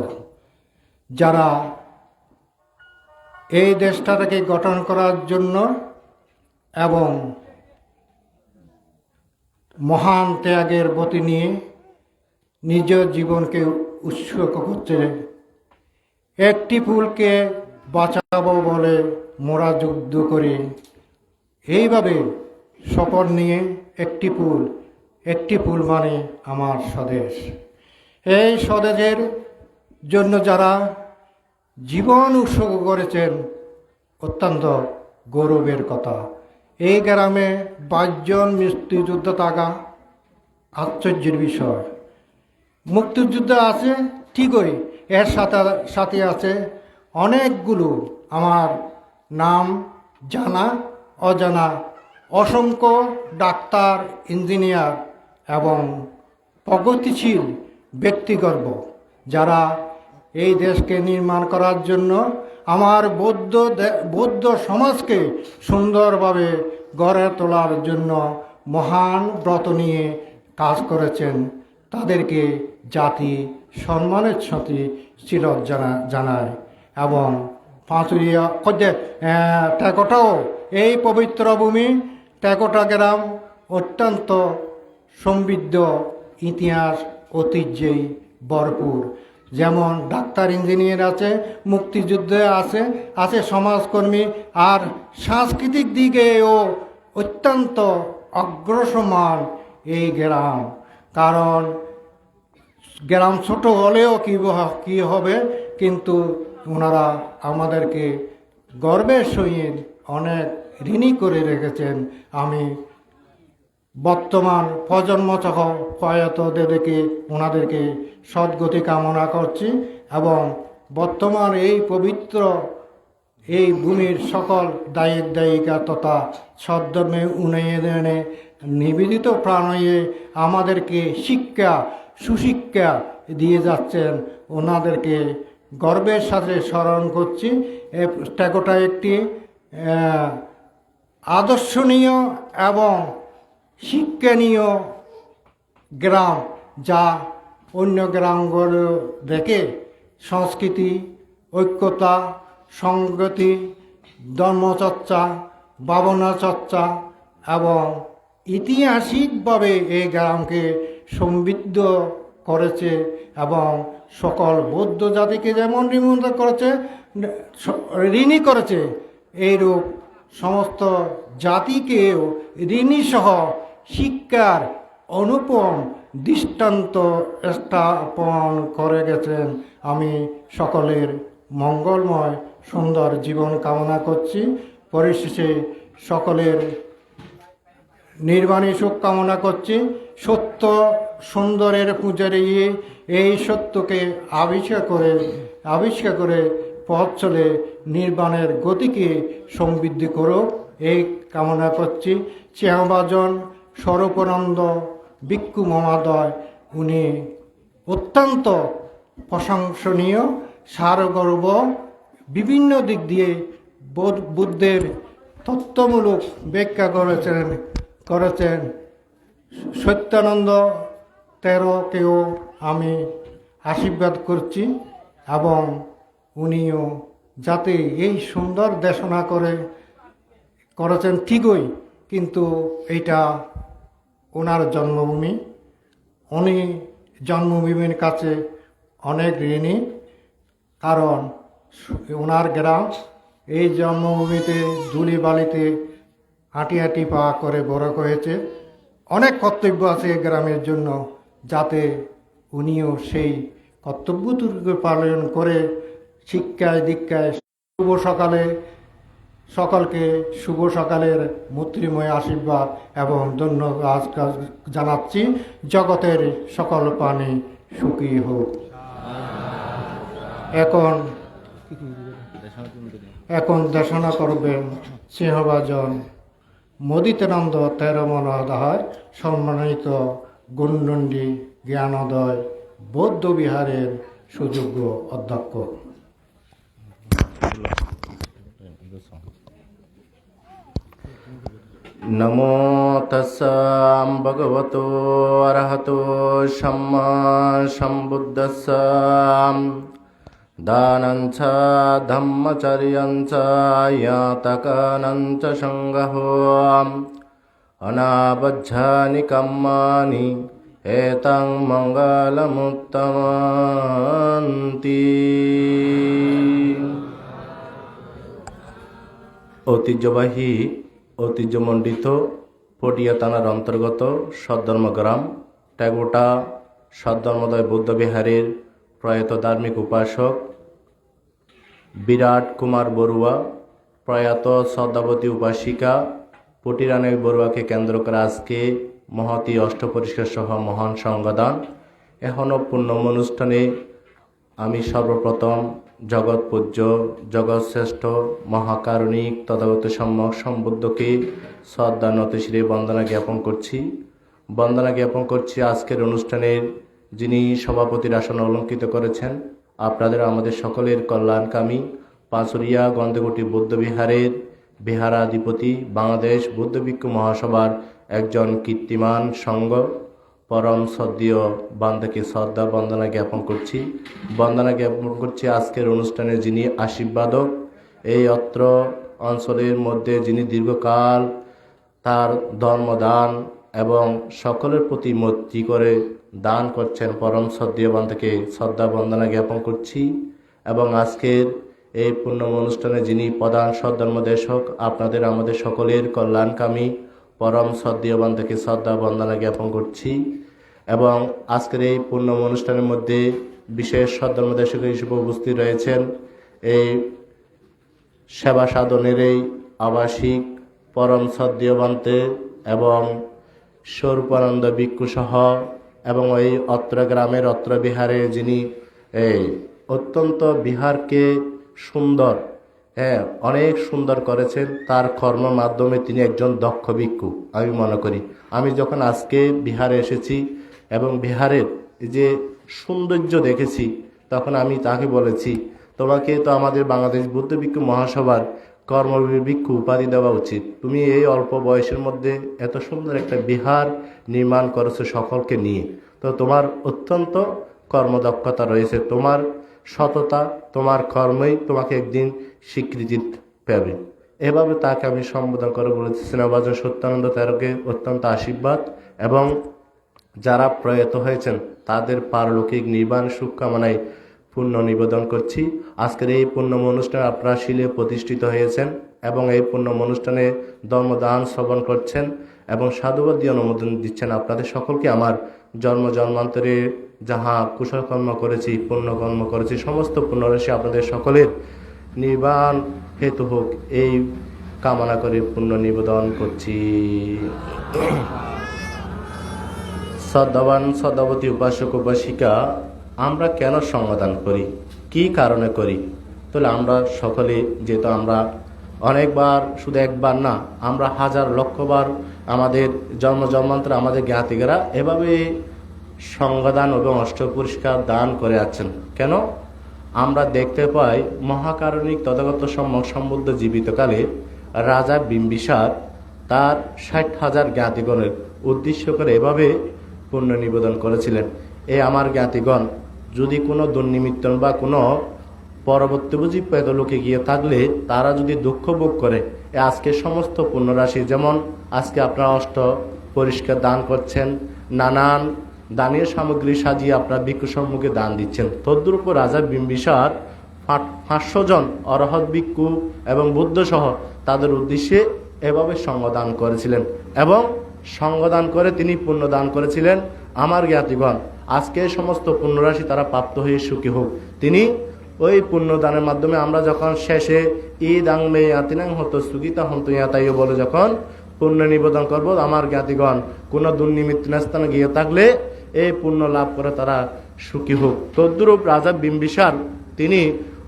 যারা এই দেশটাকে গঠন করার জন্য এবং মহান ত্যাগের গতি নিয়ে নিজ জীবনকে উৎসর্গ করছে। একটি ফুলকে বাঁচাবো বলে মোরা যুদ্ধ করি, এইভাবে শপথ নিয়ে একটি ফুল মানে আমার স্বদেশ। এই স্বদেশের জন্য যারা জীবন উৎসর্গ করেছেন অত্যন্ত গৌরবের কথা। এই গ্রামে 22 জন মুক্তিযুদ্ধ থাকা আশ্চর্যের বিষয়। মুক্তিযুদ্ধ আছে ঠিকই, এর সাথে আছে অনেকগুলো আমার নাম জানা অজানা অসংখ্য ডাক্তার, ইঞ্জিনিয়ার এবং প্রগতিশীল ব্যক্তিগর্ব, যারা এই দেশকে নির্মাণ করার জন্য আমার বৌদ্ধ সমাজকে সুন্দরভাবে গড়ে তোলার জন্য মহান ব্রত নিয়ে কাজ করেছেন। তাদেরকে জাতি সম্মানের সাথে শ্রদ্ধা জানায় এবং পাঁচুরিয়া টেকটাও এই পবিত্র ভূমি টেকটা গ্রাম অত্যন্ত সমৃদ্ধ ইতিহাস ঐতিহ্যেই ভরপুর। যেমন ডাক্তার, ইঞ্জিনিয়ার আছে, মুক্তিযুদ্ধে আছে সমাজকর্মী, আর সাংস্কৃতিক দিকেও অত্যন্ত অগ্রসমান এই গ্রাম। কারণ গ্রাম ছোট হলেও কি হবে, কিন্তু ওনারা আমাদেরকে গর্বের সহিত অনেক ঋণী করে রেখেছেন। আমি বর্তমান প্রজন্ম সহ প্রয়াতদেরকে ওনাদেরকে সদ্গতি কামনা করছি এবং বর্তমান এই পবিত্র এই ভূমির সকল দায়িকা তথা সদ্ধর্মে উন্নয়নে নিবেদিত প্রাণয়ে আমাদেরকে সুশিক্ষা দিয়ে যাচ্ছেন। ওনাদেরকে গর্বের সাথে স্মরণ করছি। টেকটা একটি আদর্শনীয় এবং শিক্ষণীয় গ্রাম, যা অন্য গ্রামগুলো দেখে সংস্কৃতি, ঐক্যতা, সংগতি, ধর্মচর্চা, ভাবনা চর্চা এবং ঐতিহাসিকভাবে এই গ্রামকে সমৃদ্ধ করেছে এবং সকল বৌদ্ধ জাতিকে যেমন ঋণী করেছে, এইরূপ সমস্ত জাতিকেও ঋণীসহ শিক্ষার অনুপম দৃষ্টান্ত স্থাপন করে গেছেন। আমি সকলের মঙ্গলময় সুন্দর জীবন কামনা করছি। পরিশেষে সকলের নির্বাণী সুখ কামনা করছি। সত্য সুন্দরের পূজারে এই সত্যকে আবিষ্কার করে পথ চলে নির্বাণের গতিকে সমৃদ্ধি করো, এই কামনা করছি। চেহাবাজন স্বরূপানন্দ ভিক্ষু মহোদয়, উনি অত্যন্ত প্রশংসনীয়, সারগর্ব, বিভিন্ন দিক দিয়ে বুদ্ধের তত্ত্বমূলক ব্যাখ্যা করেছেন। সত্যানন্দ তেরোকেও আমি আশীর্বাদ করছি এবং উনিও যাতে এই সুন্দর দেশনা করেছেন ঠিকই, কিন্তু এটা ওনার জন্মভূমি, উনি জন্মভূমির কাছে অনেক ঋণী, কারণ ওনার গ্রাম এই জন্মভূমিতে ধুলি বালিতে হাঁটি হাঁটি পা করে বড় হয়েছে। অনেক কর্তব্য আছে এই গ্রামের জন্য, যাতে উনিও সেই কর্তব্যটুকু পালন করে শিক্ষায় দীক্ষায় সকলকে শুভ সকালের মৈত্রীময় আশীর্বাদ এবং ধন্যবাদ জানাচ্ছি। জগতের সকল প্রাণী সুখী হোক। এখন দেশনা করবেন সিংহভাজন মদিতানন্দ তেরো মনোদয় সম্মানিত গুণদণ্ডী জ্ঞানোদয় বৌদ্ধ বিহারের সুযোগ্য অধ্যক্ষ। नमो तस्सा भगवतो अरहतो सम्मा सम्बुद्धस्सा दानञ्च धम्मचर्यञ्च यातकानञ्च सङ्गहो अनाबध्यानि कम्मानि एतं मङ्गलमुत्तमन्ति। ঐতিহ্যমণ্ডিত পটিয়া থানার অন্তর্গত সদ্ধর্ম গ্রাম ট্যাগোটা সদ্ধর্মোদয় বৌদ্ধ বিহারের প্রয়াত ধার্মিক উপাসক বিরাট কুমার বড়ুয়া, প্রয়াত শ্রদ্ধাবতী উপাসিকা পটিরানী বড়ুয়াকে কেন্দ্র করে আজকে মহতী অষ্টপরিষ্কার সহ মহান সংগদান। এখনও পূর্ণম অনুষ্ঠানে আমি সর্বপ্রথম জগৎ পূজ্য জগৎশ্রেষ্ঠ মহাকারণিক তথাগত সম্যক সম্বুদ্ধকে শ্রদ্ধা নতশিরে বন্দনা জ্ঞাপন করছি। আজকের অনুষ্ঠানের যিনি সভাপতির আসন অলঙ্কৃত করেছেন, আপনাদের আমাদের সকলের কল্যাণকামী পাঁচুরিয়া গন্ধকুটি বৌদ্ধ বিহারের বিহারাধিপতি, বাংলাদেশ বৌদ্ধ ভিক্ষু মহাসভার একজন কীর্তিমান সঙ্গ, পরম শ্রদ্ধেয় বান্দাকে শ্রদ্ধা বন্দনা জ্ঞাপন করছি। আজকের অনুষ্ঠানে যিনি আশীর্বাদক, এই অত্র অঞ্চলের মধ্যে যিনি দীর্ঘকাল তার ধর্মদান এবং সকলের প্রতি মৈত্রী করে দান করছেন, পরম শ্রদ্ধেয় বান্দাকে শ্রদ্ধা বন্দনা জ্ঞাপন করছি। এবং আজকের এই পূর্ণম অনুষ্ঠানে যিনি প্রধান সদ্ধর্মদেশক, আপনাদের আমাদের সকলের কল্যাণকামী পরম শ্রদ্ধেয় বান্দাকে শ্রদ্ধা বন্দনা জ্ঞাপন করছি। এবং আজকের এই পূর্ণম অনুষ্ঠানের মধ্যে বিশেষ সদ্ধর্মদেশক হিসেবে উপস্থিত রয়েছেন এই সেবা সাধনের এই আবাসিক পরম শ্রদ্ধেয় বান্তে এবং স্বরূপানন্দ ভিক্ষু সহ এবং এই অত্র গ্রামের অত্র বিহারে যিনি এই অত্যন্ত বিহারকে সুন্দর, অনেক সুন্দর করেছেন, তার কর্মের মাধ্যমে তিনি একজন দক্ষ ভিক্ষু আমি মনে করি। আমি যখন আজকে বিহারে এসেছি এবং বিহারের যে সৌন্দর্য দেখেছি, তখন আমি তাকে বলেছি, তোমাকে তো আমাদের বাংলাদেশ বৌদ্ধ ভিক্ষু মহাসভার কর্মবীর ভিক্ষু উপাধি দেওয়া উচিত। তুমি এই অল্প বয়সের মধ্যে এত সুন্দর একটা বিহার নির্মাণ করেছো সকলকে নিয়ে, তো তোমার অত্যন্ত কর্মদক্ষতা রয়েছে, তোমার সততা, তোমার কর্মই তোমাকে একদিন স্বীকৃতি পাবে। এভাবে তাকে আমি সম্বোধন করে বলেছি। স্নেহভাজন সত্যানন্দ তেরোকে অত্যন্ত আশীর্বাদ এবং যারা প্রয়াত হয়েছেন তাদের পারলৌকিক নির্বাণ সুখ কামনায় পুণ্য নিবেদন করছি। আজকের এই পুণ্যম অনুষ্ঠানে আপনারা শিলে প্রতিষ্ঠিত হয়েছেন এবং এই পূর্ণ অনুষ্ঠানে ধর্মদান শ্রবণ করছেন এবং সাধুবাদ দিয়ে অনুমোদন দিচ্ছেন। আপনাদের সকলকে আমার জন্মান্তরে যাহা কুশলকর্ম করেছি, পুণ্যকর্ম করেছি, সমস্ত পুণ্যরাশি আপনাদের সকলের নির্বাণ হেতু হোক, এই কামনা করে পুণ্য নিবেদন করছি। শ্রদ্ধাবান শ্রদ্ধাবতী উপাসক উপাসিকা, আমরা কেন সঙ্গদান করি, কি কারণে করি? তাহলে আমরা সকলে, যেহেতু আমরা অনেকবার, শুধু একবার না, আমরা হাজার লক্ষবার আমাদের জন্মান্তরে আমাদের জ্ঞাতিকেরা এভাবে সঙ্গদান এবং অষ্টপুরস্কার দান করে আছেন। কেন? আমরা দেখতে পাই মহাকারণিক তথাগত সম্যক সম্বুদ্ধ জীবিতকালে রাজা বিম্বিসার তার 60,000 জ্ঞাতিগণের উদ্দেশ্য করে এভাবে পুণ্য নিবেদন করেছিলেন। এই আমার জ্ঞাতিগণ যদি কোনো দুর্নিমিত্ত বা কোনো পরবর্তীভোজী পেদলোকে গিয়ে থাকলে তারা যদি দুঃখ ভোগ করে, আজকে সমস্ত পুণ্যরাশি, যেমন আজকে আপনারা অষ্ট পরিষ্কার দান করছেন, নানান দানীয় সামগ্রী সাজিয়ে আপনার ভিক্ষু সম্মুখে দান দিচ্ছেন, তদ্রূপ রাজা বিম্বিসার 500 জন অরহৎ ভিক্ষু এবং বুদ্ধ সহ তাদের উদ্দেশ্যে এভাবে সঙ্গদান করেছিলেন এবং সঙ্গদান করে তিনি পুণ্য দান করেছিলেন। আমার জ্ঞাতিগণ আজকে সমস্ত পুণ্যরাশি তারা প্রাপ্ত হয়ে সুখী হোক। তিনি ওই পুণ্যদানের মাধ্যমে আমরা যখন শেষে ঈদ আংমে ইয়াতিনাং হতো সুগীতা হন্ত ইয়াতাইও বলে যখন পুণ্য নিবেদন করব, আমার জ্ঞাতিগণ কোনো দুর্নিমিত্ত স্থানে গিয়ে থাকলে এই পুণ্য লাভ করে তারা সুখী হোক। তদ্রূপ রাজা বিম্বিসার তিনি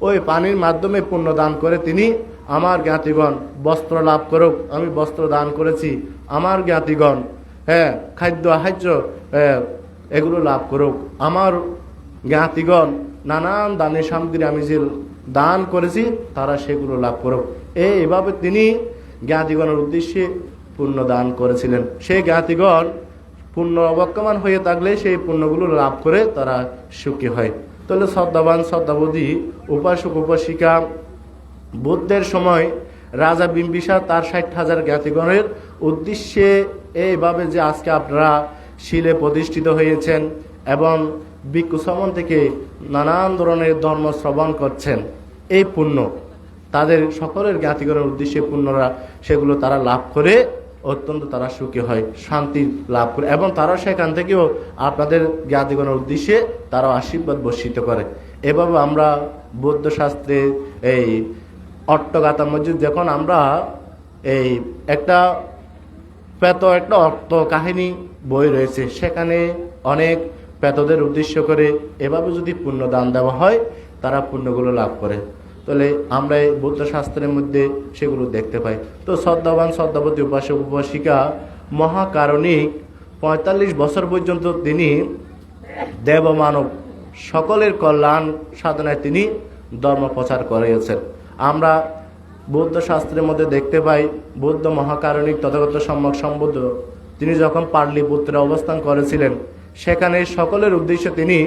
ওই পানির মাধ্যমে পুণ্য দান করে তিনি আমার জ্ঞাতিগণ বস্ত্র লাভ করুক, আমি বস্ত্র দান করেছি, আমার জ্ঞাতিগণ খাদ্য আহার্য এগুলো লাভ করুক, আমার জ্ঞাতিগণ নানান দানের সামগ্রী আমি যে দান করেছি তারা সেগুলো লাভ করুক। এইভাবে তিনি জ্ঞাতিগণের উদ্দেশ্যে পুণ্য দান করেছিলেন। সেই জ্ঞাতিগণ পুণ্য অবক্যমান হয়ে থাকলে সেই পুণ্যগুলো লাভ করে তারা সুখী হয়। তাহলে শ্রদ্ধাবান শ্রদ্ধাবতী উপাসক উপাসিকা, বুদ্ধের সময় রাজা বিম্বিসার তার 60,000 জ্ঞাতিগণের উদ্দেশ্যে এইভাবে যে আজকে আপনারা শিলে প্রতিষ্ঠিত হয়েছেন এবং ভিক্ষু শ্রবণ থেকে নানান ধরনের ধর্ম শ্রবণ করছেন, এই পুণ্য তাদের সকলের জ্ঞাতিগণের উদ্দেশ্যে পুণ্যরা সেগুলো তারা লাভ করে অত্যন্ত তারা সুখী হয়, শান্তি লাভ করে এবং তারা সেখান থেকেও আপনাদের জ্ঞাতিগণের উদ্দেশ্যে তারা আশীর্বাদ বর্ষিত করে। এভাবে আমরা বৌদ্ধ শাস্ত্রে এই অট্টগাথা মসজিদ, যখন আমরা এই একটা অর্থ কাহিনী বই রয়েছে, সেখানে অনেক পেতদের উদ্দেশ্য করে এভাবে যদি পুণ্য দান দেওয়া হয় তারা পুণ্যগুলো লাভ করে। তাহলে আমরা এই বৌদ্ধ শাস্ত্রের মধ্যে সেগুলো দেখতে পাই। তো শ্রদ্ধাবান শ্রদ্ধাবতী উপাসক উপাসিকা মহাকারণিক 45 বছর পর্যন্ত তিনি দেব মানব সকলের কল্যাণ সাধনায় তিনি ধর্ম প্রচার করিয়েছেন। আমরা বৌদ্ধ শাস্ত্রের মধ্যে দেখতে পাই বৌদ্ধ মহাকারণিক তথাগত সম্যক সম্বুদ্ধ তিনি যখন পাটলিপুত্রে অবস্থান করেছিলেন, সেখানে সকলের উদ্দেশ্যে তিনি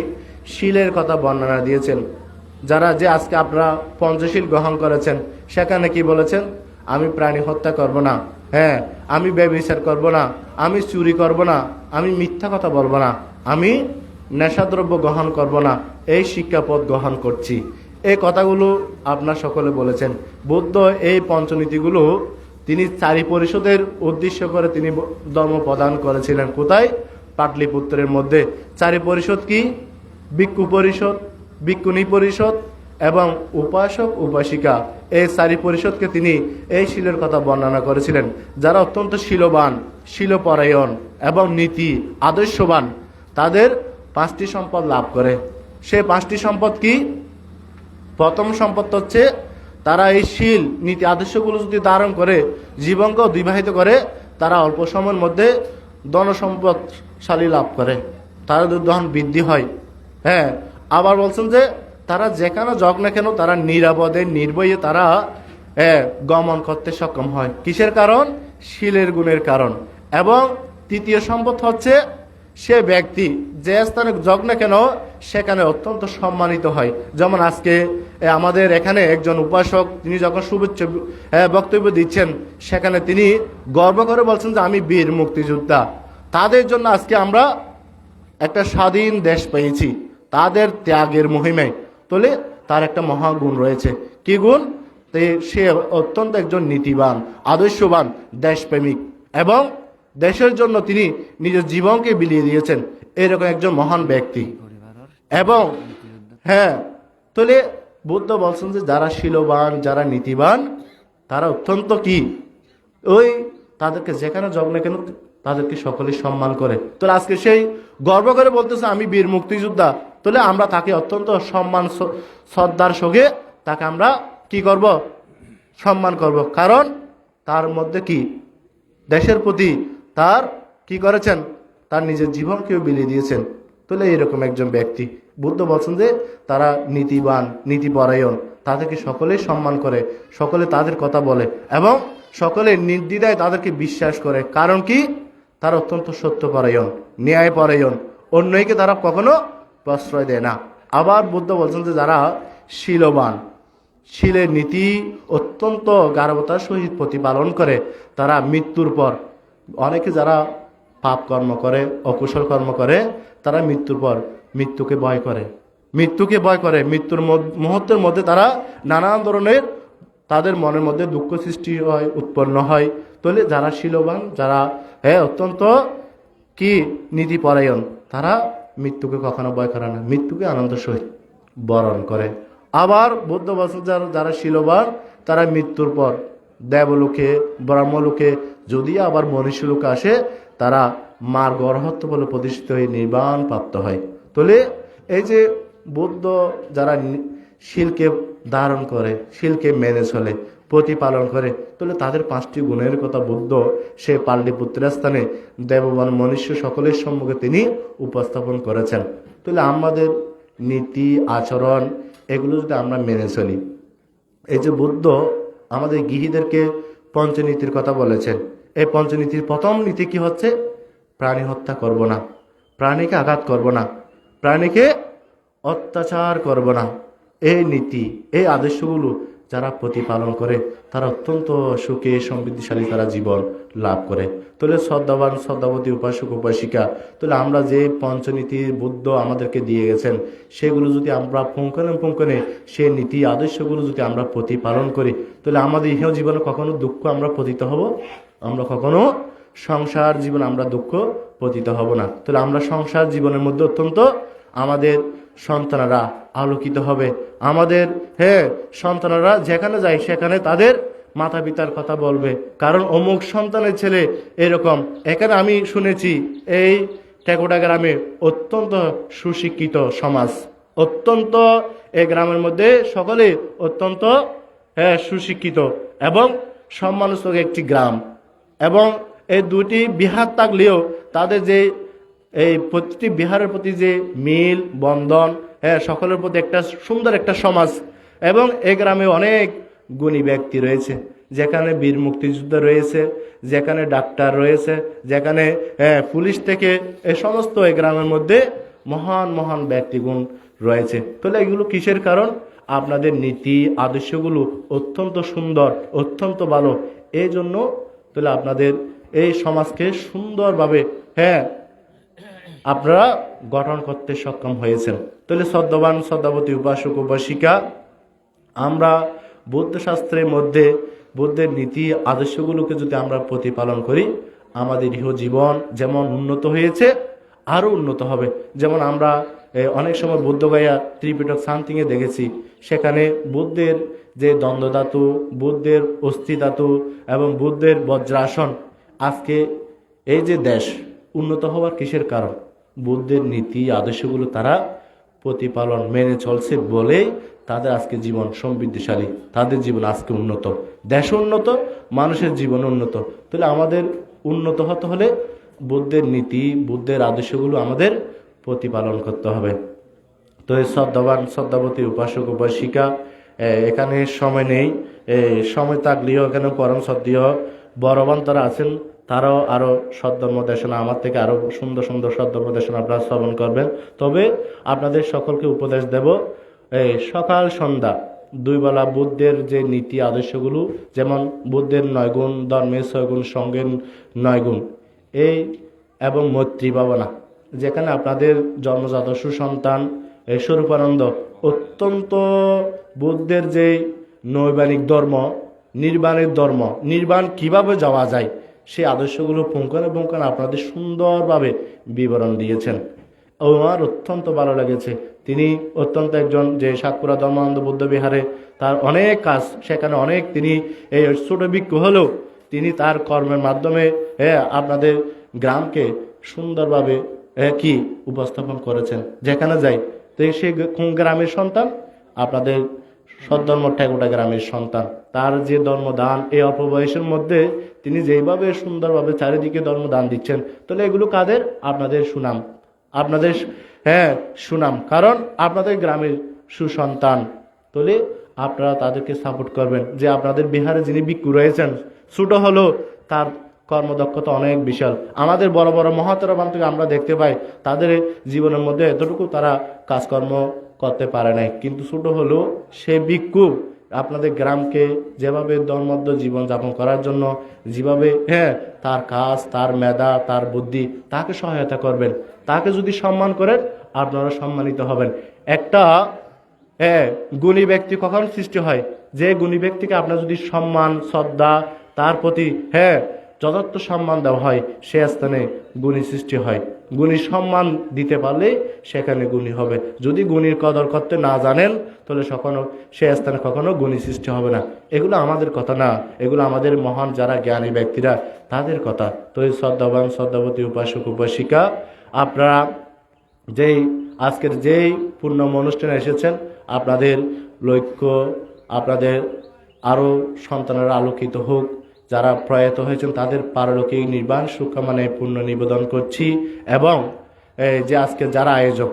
শীলের কথা বর্ণনা দিয়েছেন। যারা যে আজকে আপনারা পঞ্চশীল গ্রহণ করেছেন, সেখানে কি বলেছেন? আমি প্রাণী হত্যা করব না, আমি ব্যভিচার করব না, আমি চুরি করব না, আমি মিথ্যা কথা বলবো না, আমি নেশাদ্রব্য গ্রহণ করব না, এই শিক্ষাপদ গ্রহণ করছি। এই কথাগুলো আপনার সকলে বলেছেন। বুদ্ধ এই পঞ্চনীতিগুলো তিনি 4 পরিষদের উদ্দেশ্য করে তিনি ধর্ম প্রদান করেছিলেন। কোথায়? পাটলিপুত্রের মধ্যে। 4 পরিষদ কি? ভিক্ষু পরিষদ, ভিক্ষুণী পরিষদ এবং উপাসক উপাসিকা। এই 4 পরিষদকে তিনি এই শীলের কথা বর্ণনা করেছিলেন। যারা অত্যন্ত শীলবান, শীলপরায়ণ এবং নীতি আদর্শবান, তাদের 5টি সম্পদ লাভ করে। সেই 5টি সম্পদ কি? প্রথম সম্পদ হচ্ছে তারা এই শীল নীতি আদর্শগুলো যদি ধারণ করে জীবনকে অতিবাহিত করে, তারা অল্প সময়ের মধ্যে ধনসম্পদশালী লাভ করে, তারা ধন বৃদ্ধি হয়। আবার বলছেন যে তারা যেখানে যাক না কেন তারা নিরাপদে নির্ভয়ে তারা গমন করতে সক্ষম হয়। কিসের কারণ? শীলের গুণের কারণ। এবং তৃতীয় সম্পদ হচ্ছে সে ব্যক্তি যে স্থানে যাক না কেন সেখানে অত্যন্ত সম্মানিত হয়। যেমন আজকে আমাদের এখানে একজন উপাসক তিনি যখন শুভেচ্ছা বক্তব্য দিচ্ছেন, সেখানে তিনি গর্ব করে বলছেন যে আমি বীর মুক্তিযোদ্ধা। তাদের জন্য আজকে আমরা একটা স্বাধীন দেশ পেয়েছি, তাদের ত্যাগের মহিমায়। তাহলে তার একটা মহাগুণ রয়েছে। কি গুণ? সে অত্যন্ত একজন নীতিবান, আদর্শবান, দেশপ্রেমিক এবং দেশের জন্য তিনি নিজের জীবনকে বিলিয়ে দিয়েছেন, এরকম একজন মহান ব্যক্তি। এবং হ্যাঁ, তাহলে বুদ্ধ বলছেন যে যারা শীলবান, যারা নীতিবান, তারা অত্যন্ত কি ওই তাদেরকে যেখানে যাক না কেন তাদেরকে সকলে সম্মান করে। তাহলে আজকে সেই গর্ব করে বলতেছে আমি বীর মুক্তিযোদ্ধা, তাহলে আমরা তাকে অত্যন্ত সম্মান শ্রদ্ধার সঙ্গে তাকে আমরা কি করব, সম্মান করব। কারণ তার মধ্যে কি দেশের প্রতি তার কি করেছেন, তার নিজের জীবনকেও বিলিয়ে দিয়েছেন। তাহলে এরকম একজন ব্যক্তি বুদ্ধ বলছেন যে তারা নীতিবান, নীতিপরায়ণ, তাদেরকে সকলেই সম্মান করে, সকলে তাদের কথা বলে এবং সকলে নির্দ্বিধায় তাদেরকে বিশ্বাস করে। কারণ কি, তারা অত্যন্ত সত্যপরায়ণ, ন্যায়পরায়ণ, অন্যকে তারা কখনো প্রশ্রয় দেয় না। আবার বুদ্ধ বলছেন যে যারা শীলবান, শীলের নীতি অত্যন্ত গাঢ়তার সহিত প্রতিপালন করে, তারা মৃত্যুর পর অনেকে যারা পাপ কর্ম করে, অকুশল কর্ম করে, তারা মৃত্যুর পর মৃত্যুকে ভয় করে, মৃত্যুর মুহূর্তের মধ্যে তারা নানান ধরনের তাদের মনের মধ্যে দুঃখ সৃষ্টি হয়, উৎপন্ন হয়। তাহলে যারা শীলবান, যারা অত্যন্ত কি নীতিপরায়ণ, তারা মৃত্যুকে কখনো ভয় করে না, মৃত্যুকে আনন্দ সহিত বরণ করে। আবার বৌদ্ধ বছর যারা শীলবান, তারা মৃত্যুর পর দেবলোকে, ব্রহ্মলোকে, যদি আবার মনুষ্যলোকে আসে, তারা মার্গ অরহত্ব বলে প্রতিষ্ঠিত হয়ে নির্বাণ প্রাপ্ত হয়। তাহলে এই যে বৌদ্ধ যারা শীলকে ধারণ করে, শীলকে মেনে চলে, প্রতিপালন করে, তাহলে তাদের 5টি গুণের কথা বুদ্ধ সে পাটলিপুত্রের স্থানে দেববান মনুষ্য সকলের সম্মুখে তিনি উপস্থাপন করেছেন। তাহলে আমাদের নীতি আচরণ এগুলো যদি আমরা মেনে চলি, এই যে বুদ্ধ আমাদের গৃহীদেরকে পঞ্চনীতির কথা বলেছেন, এই পঞ্চনীতির প্রথম নীতি কি হচ্ছে, প্রাণী হত্যা করব না, প্রাণীকে আঘাত করব না, প্রাণীকে অত্যাচার করব না। এই নীতি, এই আদর্শগুলো যারা প্রতিপালন করে, তারা অত্যন্ত সুখে সমৃদ্ধিশালী তারা জীবন লাভ করে। তাহলে শ্রদ্ধাবান, শ্রদ্ধাবতী উপাসক উপাসিকা, তাহলে আমরা যে পঞ্চনীতি বুদ্ধ আমাদেরকে দিয়ে গেছেন, সেগুলো যদি আমরা পুঙ্খানুপুঙ্খনে সেই নীতি আদর্শগুলো যদি আমরা প্রতিপালন করি, তাহলে আমাদের ইহ জীবনে কখনো দুঃখ আমরা পতিত হব, আমরা কখনো সংসার জীবন আমরা দুঃখ পতিত হব না। তাহলে আমরা সংসার জীবনের মধ্যে অত্যন্ত আমাদের সন্তানেরা আলোকিত হবে, আমাদের সন্তানেরা যেখানে যায় সেখানে তাদের মাতা পিতার কথা বলবে, কারণ অমুক সন্তানের ছেলে এরকম। এখানে আমি শুনেছি এই টেকোটা গ্রামে অত্যন্ত সুশিক্ষিত সমাজ, অত্যন্ত এই গ্রামের মধ্যে সকলে অত্যন্ত সুশিক্ষিত এবং সম্মানসূচক একটি গ্রাম, এবং এই দুটি বিহার থাকলেও তাদের যে এই প্রতিটি বিহারের প্রতি যে মিল বন্ধন, সকলের প্রতি একটা সুন্দর একটা সমাজ। এবং এই গ্রামে অনেক গুণী ব্যক্তি রয়েছে, যেখানে বীর মুক্তিযোদ্ধা রয়েছে, যেখানে ডাক্তার রয়েছে, যেখানে পুলিশ থেকে এই সমস্ত এই গ্রামের মধ্যে মহান মহান ব্যক্তিগুণ রয়েছে। তাহলে এগুলো কিসের কারণ, আপনাদের নীতি আদর্শগুলো অত্যন্ত সুন্দর, অত্যন্ত ভালো। এই জন্য তাহলে আপনাদের এই সমাজকে সুন্দরভাবে আপনারা গঠন করতে সক্ষম হয়েছেন। তাহলে শ্রদ্ধাবান, শ্রদ্ধাবতী উপাসক উপাসিকা, আমরা বৌদ্ধ শাস্ত্রের মধ্যে বুদ্ধের নীতি আদর্শগুলোকে যদি আমরা প্রতিপালন করি, আমাদের ইহ জীবন যেমন উন্নত হয়েছে আরও উন্নত হবে। যেমন আমরা অনেক সময় বুদ্ধগয়া ত্রিপিটক শান্তিংয়ে দেখেছি, সেখানে বুদ্ধের যে দ্বন্দ্বধাতু, বুদ্ধের অস্থি ধাতু এবং বুদ্ধের বজ্রাসন, আজকে এই যে দেশ উন্নত হওয়ার কিসের কারণ, বুদ্ধের নীতি আদর্শগুলো তারা প্রতিপালন মেনে চলছে বলেই তাদের আজকে জীবন সমৃদ্ধিশালী, তাদের জীবন আজকে উন্নত, দেশ উন্নত, মানুষের জীবন উন্নত। তাহলে আমাদের উন্নত হতে হলে বুদ্ধের নীতি, বুদ্ধের আদর্শগুলো আমাদের প্রতিপালন করতে হবে। তো এই শ্রদ্ধাবান, শ্রদ্ধাবতী উপাসক উপাসিকা, এখানে সময় নেই, সময় থাকলেও এখানে পরম শ্রদ্ধেয় বড়বান তারা আছেন, তারাও আরও সদ্ধর্ম দেশনা আমার থেকে আরও সুন্দর সুন্দর সদ্ধর্ম দেশনা আপনারা শ্রবণ করবেন। তবে আপনাদের সকলকে উপদেশ দেব, সকাল সন্ধ্যা 2 বেলা বুদ্ধের যে নীতি আদর্শগুলো, যেমন বুদ্ধের 9 গুণ, ধর্মের 6 গুণ, সঙ্গের 9 গুণ, এই এবং মৈত্রী ভাবনা, যেখানে আপনাদের জন্মজাত সুসন্তান স্বরূপানন্দ অত্যন্ত বুদ্ধের যে নৈবাণিক ধর্ম, নির্বাণের ধর্ম, নির্বাণ কিভাবে যাওয়া যায় সেই আদর্শগুলো পুঙ্খানুপুঙ্খান আপনাদের সুন্দরভাবে বিবরণ দিয়েছেন। আমার অত্যন্ত ভালো লেগেছে। তিনি অত্যন্ত একজন যে সাতপুরা ধর্মানন্দ বৌদ্ধ বিহারে তার অনেক কাজ, সেখানে অনেক তিনি এই ছোট ভিক্ষু হলেও তিনি তার কর্মের মাধ্যমে আপনাদের গ্রামকে সুন্দরভাবে কি উপস্থাপন করেছেন। যেখানে যাই তো সে কোন গ্রামের সন্তান? আপনাদের সদ্ধর্ম ঠেকুটা গ্রামের সন্তান। তার যে ধর্মদান এই অল্প বয়সের মধ্যে তিনি যেইভাবে সুন্দরভাবে চারিদিকে ধর্মদান দিচ্ছেন, তাহলে এগুলো কাদের? আপনাদের সুনাম, আপনাদের সুনাম, কারণ আপনাদের গ্রামের সুসন্তান। তাহলে আপনারা তাদেরকে সাপোর্ট করবেন। যে আপনাদের বিহারে যিনি ভিক্ষু রয়েছেন, ছোট হলো তার কর্মদক্ষতা অনেক বিশাল। আমাদের বড় বড় মহাতরা থেকে আমরা দেখতে পাই তাদের জীবনের মধ্যে এতটুকু তারা কাজকর্ম করতে পারে নাই, কিন্তু ছোট হলেও সে ভিক্ষু আপনাদের গ্রামকে যেভাবে ধর্মবদ্ধ জীবনযাপন করার জন্য যেভাবে তার কাজ, তার মেধা, তার বুদ্ধি, তাকে সহায়তা করবেন। তাকে যদি সম্মান করেন আপনারা সম্মানিত হবেন। একটা গুণী ব্যক্তি কখন সৃষ্টি হয়? যে গুণী ব্যক্তিকে আপনার যদি সম্মান, শ্রদ্ধা, তার প্রতি যথার্থ সম্মান দেওয়া হয়, সে স্থানে গুণী সৃষ্টি হয়। গুণী সম্মান দিতে পারলে সেখানে গুণী হবে। যদি গুণীর কদর করতে না জানেন তাহলে সে স্থানে কখনো গুণী সৃষ্টি হবে না। এগুলো আমাদের কথা না, এগুলো আমাদের মহান যারা জ্ঞানী ব্যক্তিরা তাদের কথা। তো এই শ্রদ্ধাবান শ্রদ্ধাবতী উপাসক উপাসিকা, আপনারা আজকের যেই পূর্ণম অনুষ্ঠানে এসেছেন, আপনাদের লক্ষ্য, আপনাদের আরও সন্তানেরা আলোকিত হোক। যারা প্রয়াত হয়েছেন তাদের পারলৌকিক নির্বাণ সুখকামনে পূর্ণ নিবেদন করছি। এবং যে আজকে যারা আয়োজক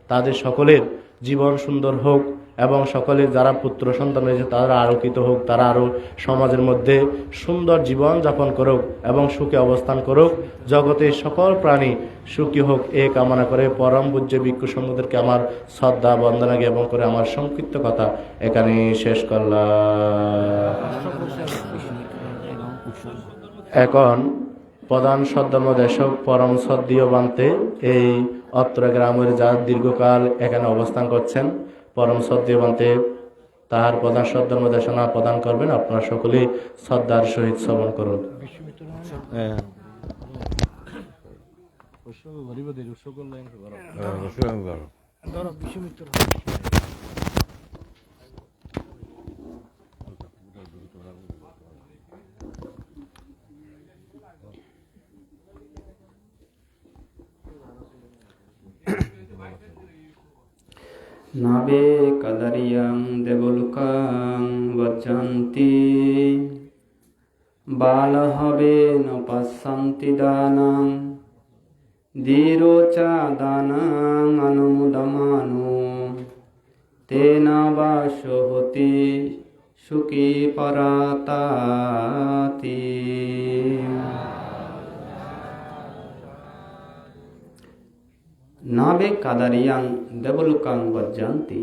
তাদের সকলের জীবন সুন্দর হোক এবং সকলের যারা পুত্র সন্তান রয়েছে তারা আলোকিত হোক, তারা আরও সমাজের মধ্যে সুন্দর জীবন যাপন করুক এবং সুখে অবস্থান করুক। জগতের সকল প্রাণী সুখী হোক এ কামনা করে পরম পূজ্য ভিক্ষু সমুদ্রকে আমার শ্রদ্ধা বন্দনা জ্ঞাপন করে আমার সংক্ষিপ্ত কথা এখানে শেষ করলাম। এখন প্রধান সদ্ধর্মদেশক পরম শ্রদ্ধেয় বান্তে এই অত্র গ্রামের যার দীর্ঘকাল এখানে অবস্থান করছেন, পরম শ্রদ্ধেয় বান্তে তাহার প্রধান সদ্ধর্মদেশনা প্রদান করবেন। আপনারা সকলেই শ্রদ্ধার সহিত শ্রবণ করুন। নাবে কাদারিয়াং দেবলোকাং বজ্জান্তি বাল হবে নপাশান্তি দানাং ধীরোচা দানাং অনুমুদমানো তেনা বাসো হতি সুখী পরাতাতি। নাবে কাদারিয়াং দেবলোকাং বজ্জান্তি।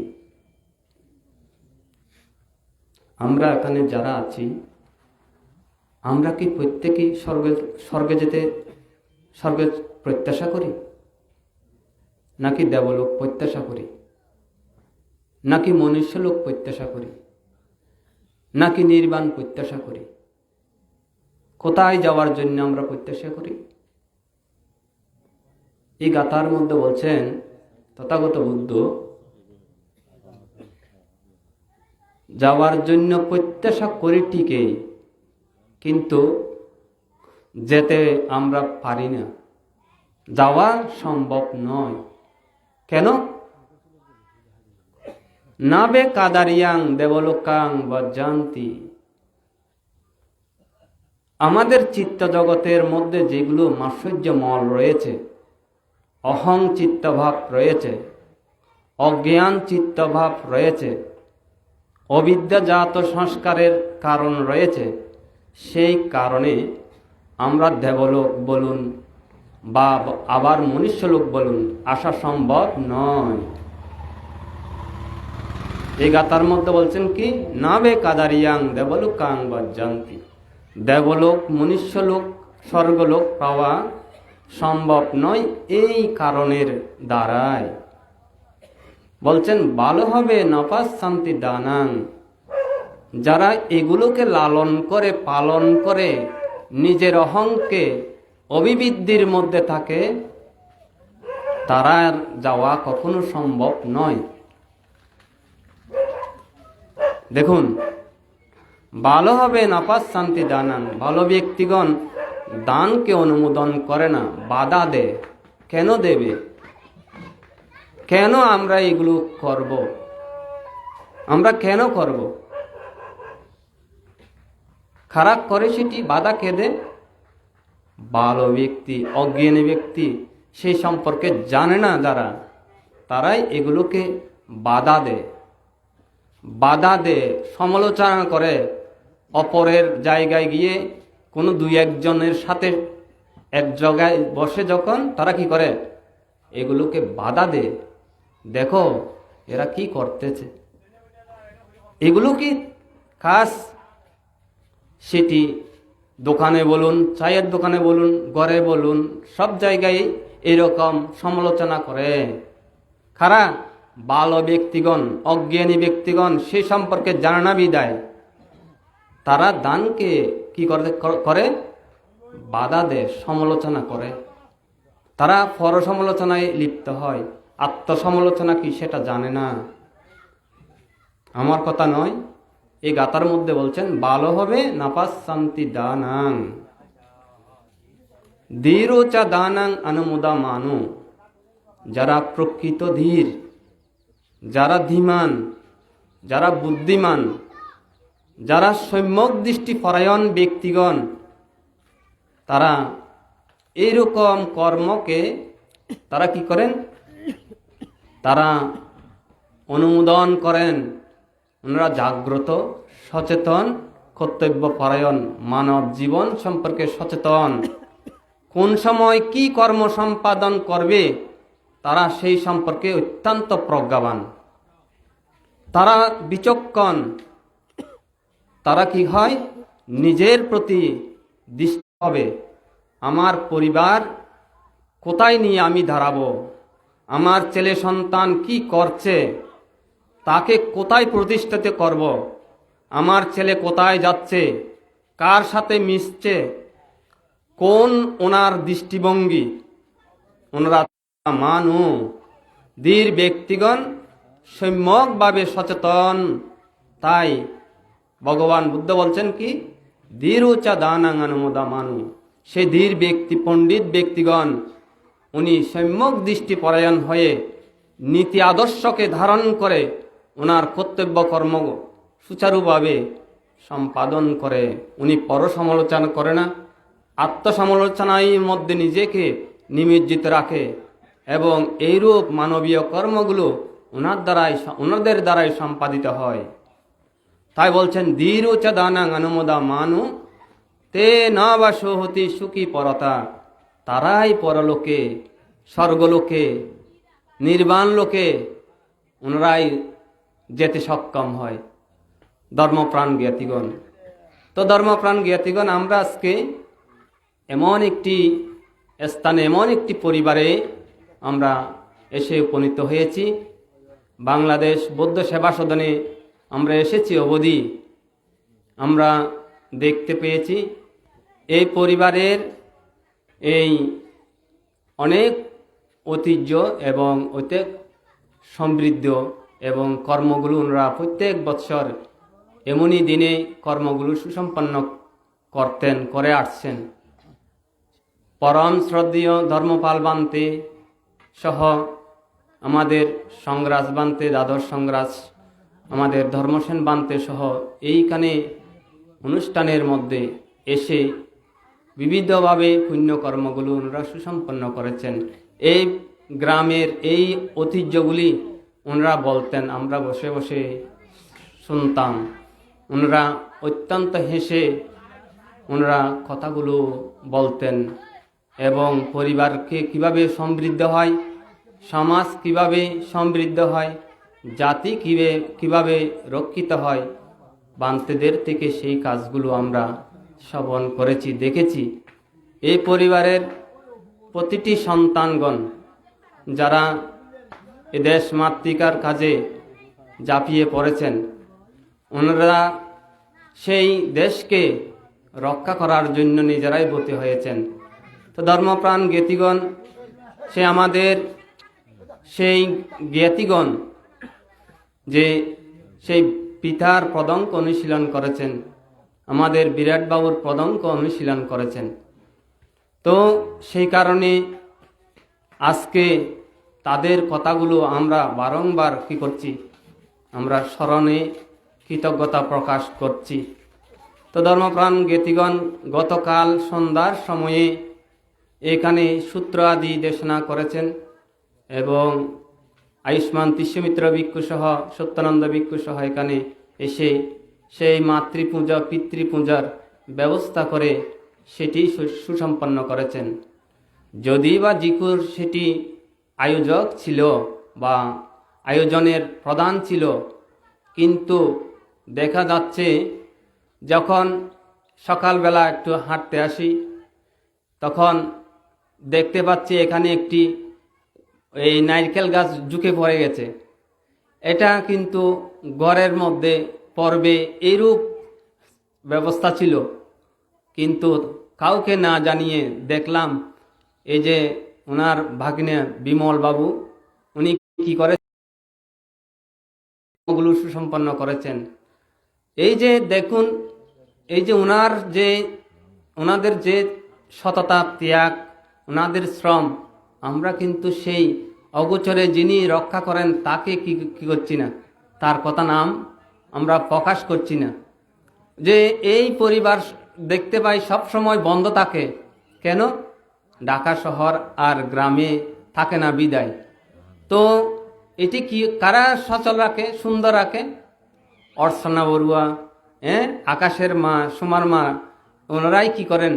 আমরা এখানে যারা আছি, আমরা কি প্রত্যেকেই স্বর্গে প্রত্যাশা করি, নাকি দেবলোক প্রত্যাশা করি, নাকি মনুষ্যলোক প্রত্যাশা করি, নাকি নির্বাণ প্রত্যাশা করি? কোথায় যাওয়ার জন্য আমরা প্রত্যাশা করি? এই গাথার মধ্যে বলছেন তথাগত বুদ্ধ যাওয়ার জন্য প্রত্যাশা করি ঠিকই, কিন্তু যেতে আমরা পারি না, যাওয়া সম্ভব নয়। কেন? নাবে কাদারিয়াং দেবলোকাং বজ্জান্তি। আমাদের চিত্ত জগতের মধ্যে যেগুলো মাৎসর্যমল রয়েছে, অহং চিত্তভাব রয়েছে, অজ্ঞান চিত্তভাব রয়েছে, অবিদ্যাজাত সংস্কারের কারণ রয়েছে, সেই কারণে আমরা দেবলোক বলুন বা আবার মনুষ্যলোক বলুন আসা সম্ভব নয়। এই গাথার মধ্যে বলছেন কি, নাবে কাদারিয়াং দেবলোকাং বজ্জান্তি। দেবলোক, মনুষ্যলোক, স্বর্গলোক পাওয়া সম্ভব নয় এই কারণের দ্বারায়। বলছেন ভালো হবে নপাশান্তি দানাং, যারা এগুলোকে লালন করে পালন করে নিজের অহংকে অভিবৃদ্ধির মধ্যে থাকে, তারা যাওয়া কখনো সম্ভব নয়। দেখুন, ভালো হবে নাপাস শান্তি দানান, ভালো ব্যক্তিগণ দানকে অনুমোদন করে না, বাধা দেয়। কেন দেবে? কেন আমরা এগুলো করব? আমরা কেন করব? খারাপ করে সেটি বাধা কে দেয়? ভালো ব্যক্তি, অজ্ঞানী ব্যক্তি, সেই সম্পর্কে জানে না যারা, তারাই এগুলোকে বাধা দেয়, সমালোচনা করে। অপরের জায়গায় গিয়ে কোনো দুই একজনের সাথে এক জায়গায় বসে যখন তারা কি করে, এগুলোকে বাধা দেয়। দেখো এরা কি করতেছে, এগুলো কি কাজ? সেটি দোকানে বলুন, চায়ের দোকানে বলুন, ঘরে বলুন, সব জায়গায় এরকম সমালোচনা করে। খারাপ ভালো ব্যক্তিগণ, অজ্ঞানী ব্যক্তিগণ সে সম্পর্কে জানে না বিদায় তারা দানকে কি করে? বাধা দেয়, সমালোচনা করে। তারা পর সমালোচনায় লিপ্ত হয়, আত্মসমালোচনা কি সেটা জানে না। আমার কথা নয়, এই গাথার মধ্যে বলছেন ভালো হবে নাপাস শান্তি দানাং ধীরোচা দানাং অনুমোদা মানু। যারা প্রকৃত ধীর, যারা ধীমান, যারা বুদ্ধিমান, যারা সম্যক দৃষ্টি পরায়ণ ব্যক্তিগণ, তারা এইরকম কর্মকে তারা কি করেন? তারা অনুমোদন করেন। ওনারা জাগ্রত, সচেতন, কর্তব্য পরায়ণ, মানব জীবন সম্পর্কে সচেতন। কোন সময় কি কর্ম সম্পাদন করবে তারা সেই সম্পর্কে অত্যন্ত প্রজ্ঞাবান, তারা বিচক্ষণ। তারা কি হয়? নিজের প্রতি দৃষ্টি হবে, আমার পরিবার কোথায় নিয়ে আমি দাঁড়াবো, আমার ছেলে সন্তান কি করছে, তাকে কোথায় প্রতিষ্ঠিত করব, আমার ছেলে কোথায় যাচ্ছে, কার সাথে মিশছে, কোন ওনার দৃষ্টিভঙ্গি। ওনারা মানু ধীর ব্যক্তিগণ সম্যকভাবে সচেতন। তাই ভগবান বুদ্ধ বলছেন কি? ধীর উচা দানাং অনুমোদা মানু। সে ধীর ব্যক্তি, পণ্ডিত ব্যক্তিগণ উনি সম্যক দৃষ্টি পরায়ণ হয়ে নীতি আদর্শকে ধারণ করে ওনার কর্তব্য কর্ম সুচারুভাবে সম্পাদন করে। উনি পর সমালোচনা করে না, আত্মসমালোচনার মধ্যে নিজেকে নিমজ্জিত রাখে এবং এইরূপ মানবীয় কর্মগুলো ওনাদের দ্বারাই সম্পাদিত হয়। তাই বলছেন ধীর উচা দানাং অনুমোদা মানু তে না বাসো হতি সুখী পরতা। তারাই পরলোকে, স্বর্গলোকে, নির্বাণ লোকে ওনারাই যেতে সক্ষম হয়। ধর্মপ্রাণ জ্ঞাতিগণ, তো ধর্মপ্রাণ জ্ঞাতিগণ, আমরা আজকে এমন একটি স্থানে, এমন একটি পরিবারে আমরা এসে উপনীত হয়েছি। বাংলাদেশ বৌদ্ধ সেবা সদনে আমরা এসেছি অবধি আমরা দেখতে পেয়েছি এই পরিবারের এই অনেক ঐতিহ্য এবং ঐতিহ্য সমৃদ্ধ এবং কর্মগুলো ওনারা প্রত্যেক বৎসর এমনই দিনে কর্মগুলো সুসম্পন্ন করতেন, করে আসছেন। পরম শ্রদ্ধেয় ধর্মপাল বান্তে সহ আমাদের সংগ্রাস বান্তে, দ্বাদশ সংগ্রাস, আমাদের ধর্মসেন বান্তে সহ এইখানে অনুষ্ঠানের মধ্যে এসে বিবিধভাবে পুণ্যকর্মগুলো ওনারা সুসম্পন্ন করেছেন। এই গ্রামের এই ঐতিহ্যগুলি ওনারা বলতেন, আমরা বসে বসে শুনতাম। ওনারা অত্যন্ত হেসে ওনারা কথাগুলো বলতেন এবং পরিবারকে কিভাবে সমৃদ্ধ হয়, সমাজ কিভাবে সমৃদ্ধ হয়, জাতি কিভাবে রক্ষিত হয়, বান্তেদের থেকে সেই কাজগুলো আমরা শ্রবণ করেছি, দেখেছি। এই পরিবারের প্রতিটি সন্তানগণ যারা এ দেশ মাতৃকার কাজে ঝাঁপিয়ে পড়েছেন, ওনারা সেই দেশকে রক্ষা করার জন্য নিজেরাই ব্রতী হয়েছেন। তো ধর্মপ্রাণ জ্ঞাতিগণ, সে আমাদের সেই জ্ঞাতিগণ যে সেই পিতার পদঙ্ক অনুশীলন করেছেন, আমাদের বিরাট বাবুর পদঙ্ক অনুশীলন করেছেন। তো সেই কারণে আজকে তাদের কথাগুলো আমরা বারংবার কি করছি, আমরা স্মরণে কৃতজ্ঞতা প্রকাশ করছি। তো ধর্মপ্রাণ জ্ঞাতিগণ, গতকাল সন্ধ্যার সময়ে এখানে সূত্র আদি দেশনা করেছেন এবং আয়ুষ্মান তিষ্যমিত্র ভিক্ষু সহ সত্যানন্দ ভিক্ষু সহ এখানে এসে সেই মাতৃপূজা পিতৃপূজার ব্যবস্থা করে সেটি সুসম্পন্ন করেছেন। যদি বা জিকুর সেটি আয়োজক ছিল বা আয়োজনের প্রধান ছিল, কিন্তু দেখা যাচ্ছে যখন সকালবেলা একটু হাঁটতে আসি তখন দেখতে পাচ্ছি এখানে একটি এই নারকেল গাছ ঝুঁকে পড়ে গেছে। এটা কিন্তু ঘরের মধ্যে পড়বে এইরূপ ব্যবস্থা ছিল, কিন্তু কাউকে না জানিয়ে দেখলাম এই যে ওনার ভাগ্নে বিমল বাবু উনি কি করে ওগুলো সুসম্পন্ন করেছেন। এই যে দেখুন, এই যে ওনাদের যে সততা, ত্যাগ, ওনাদের শ্রম, আমরা কিন্তু সেই অগোচরে যিনি রক্ষা করেন তাকে কি করছি না, তার কথা নাম আমরা প্রকাশ করছি না। যে এই পরিবার দেখতে পাই সব সময় বন্ধ থাকে, কেন? ঢাকা শহর আর গ্রামে থাকে না বিদায়। তো এটি কি কারা সচল রাখে, সুন্দর রাখে? অর্চনা বড়ুয়া, আকাশের মা, সোমার মা, ওনারাই কি করেন,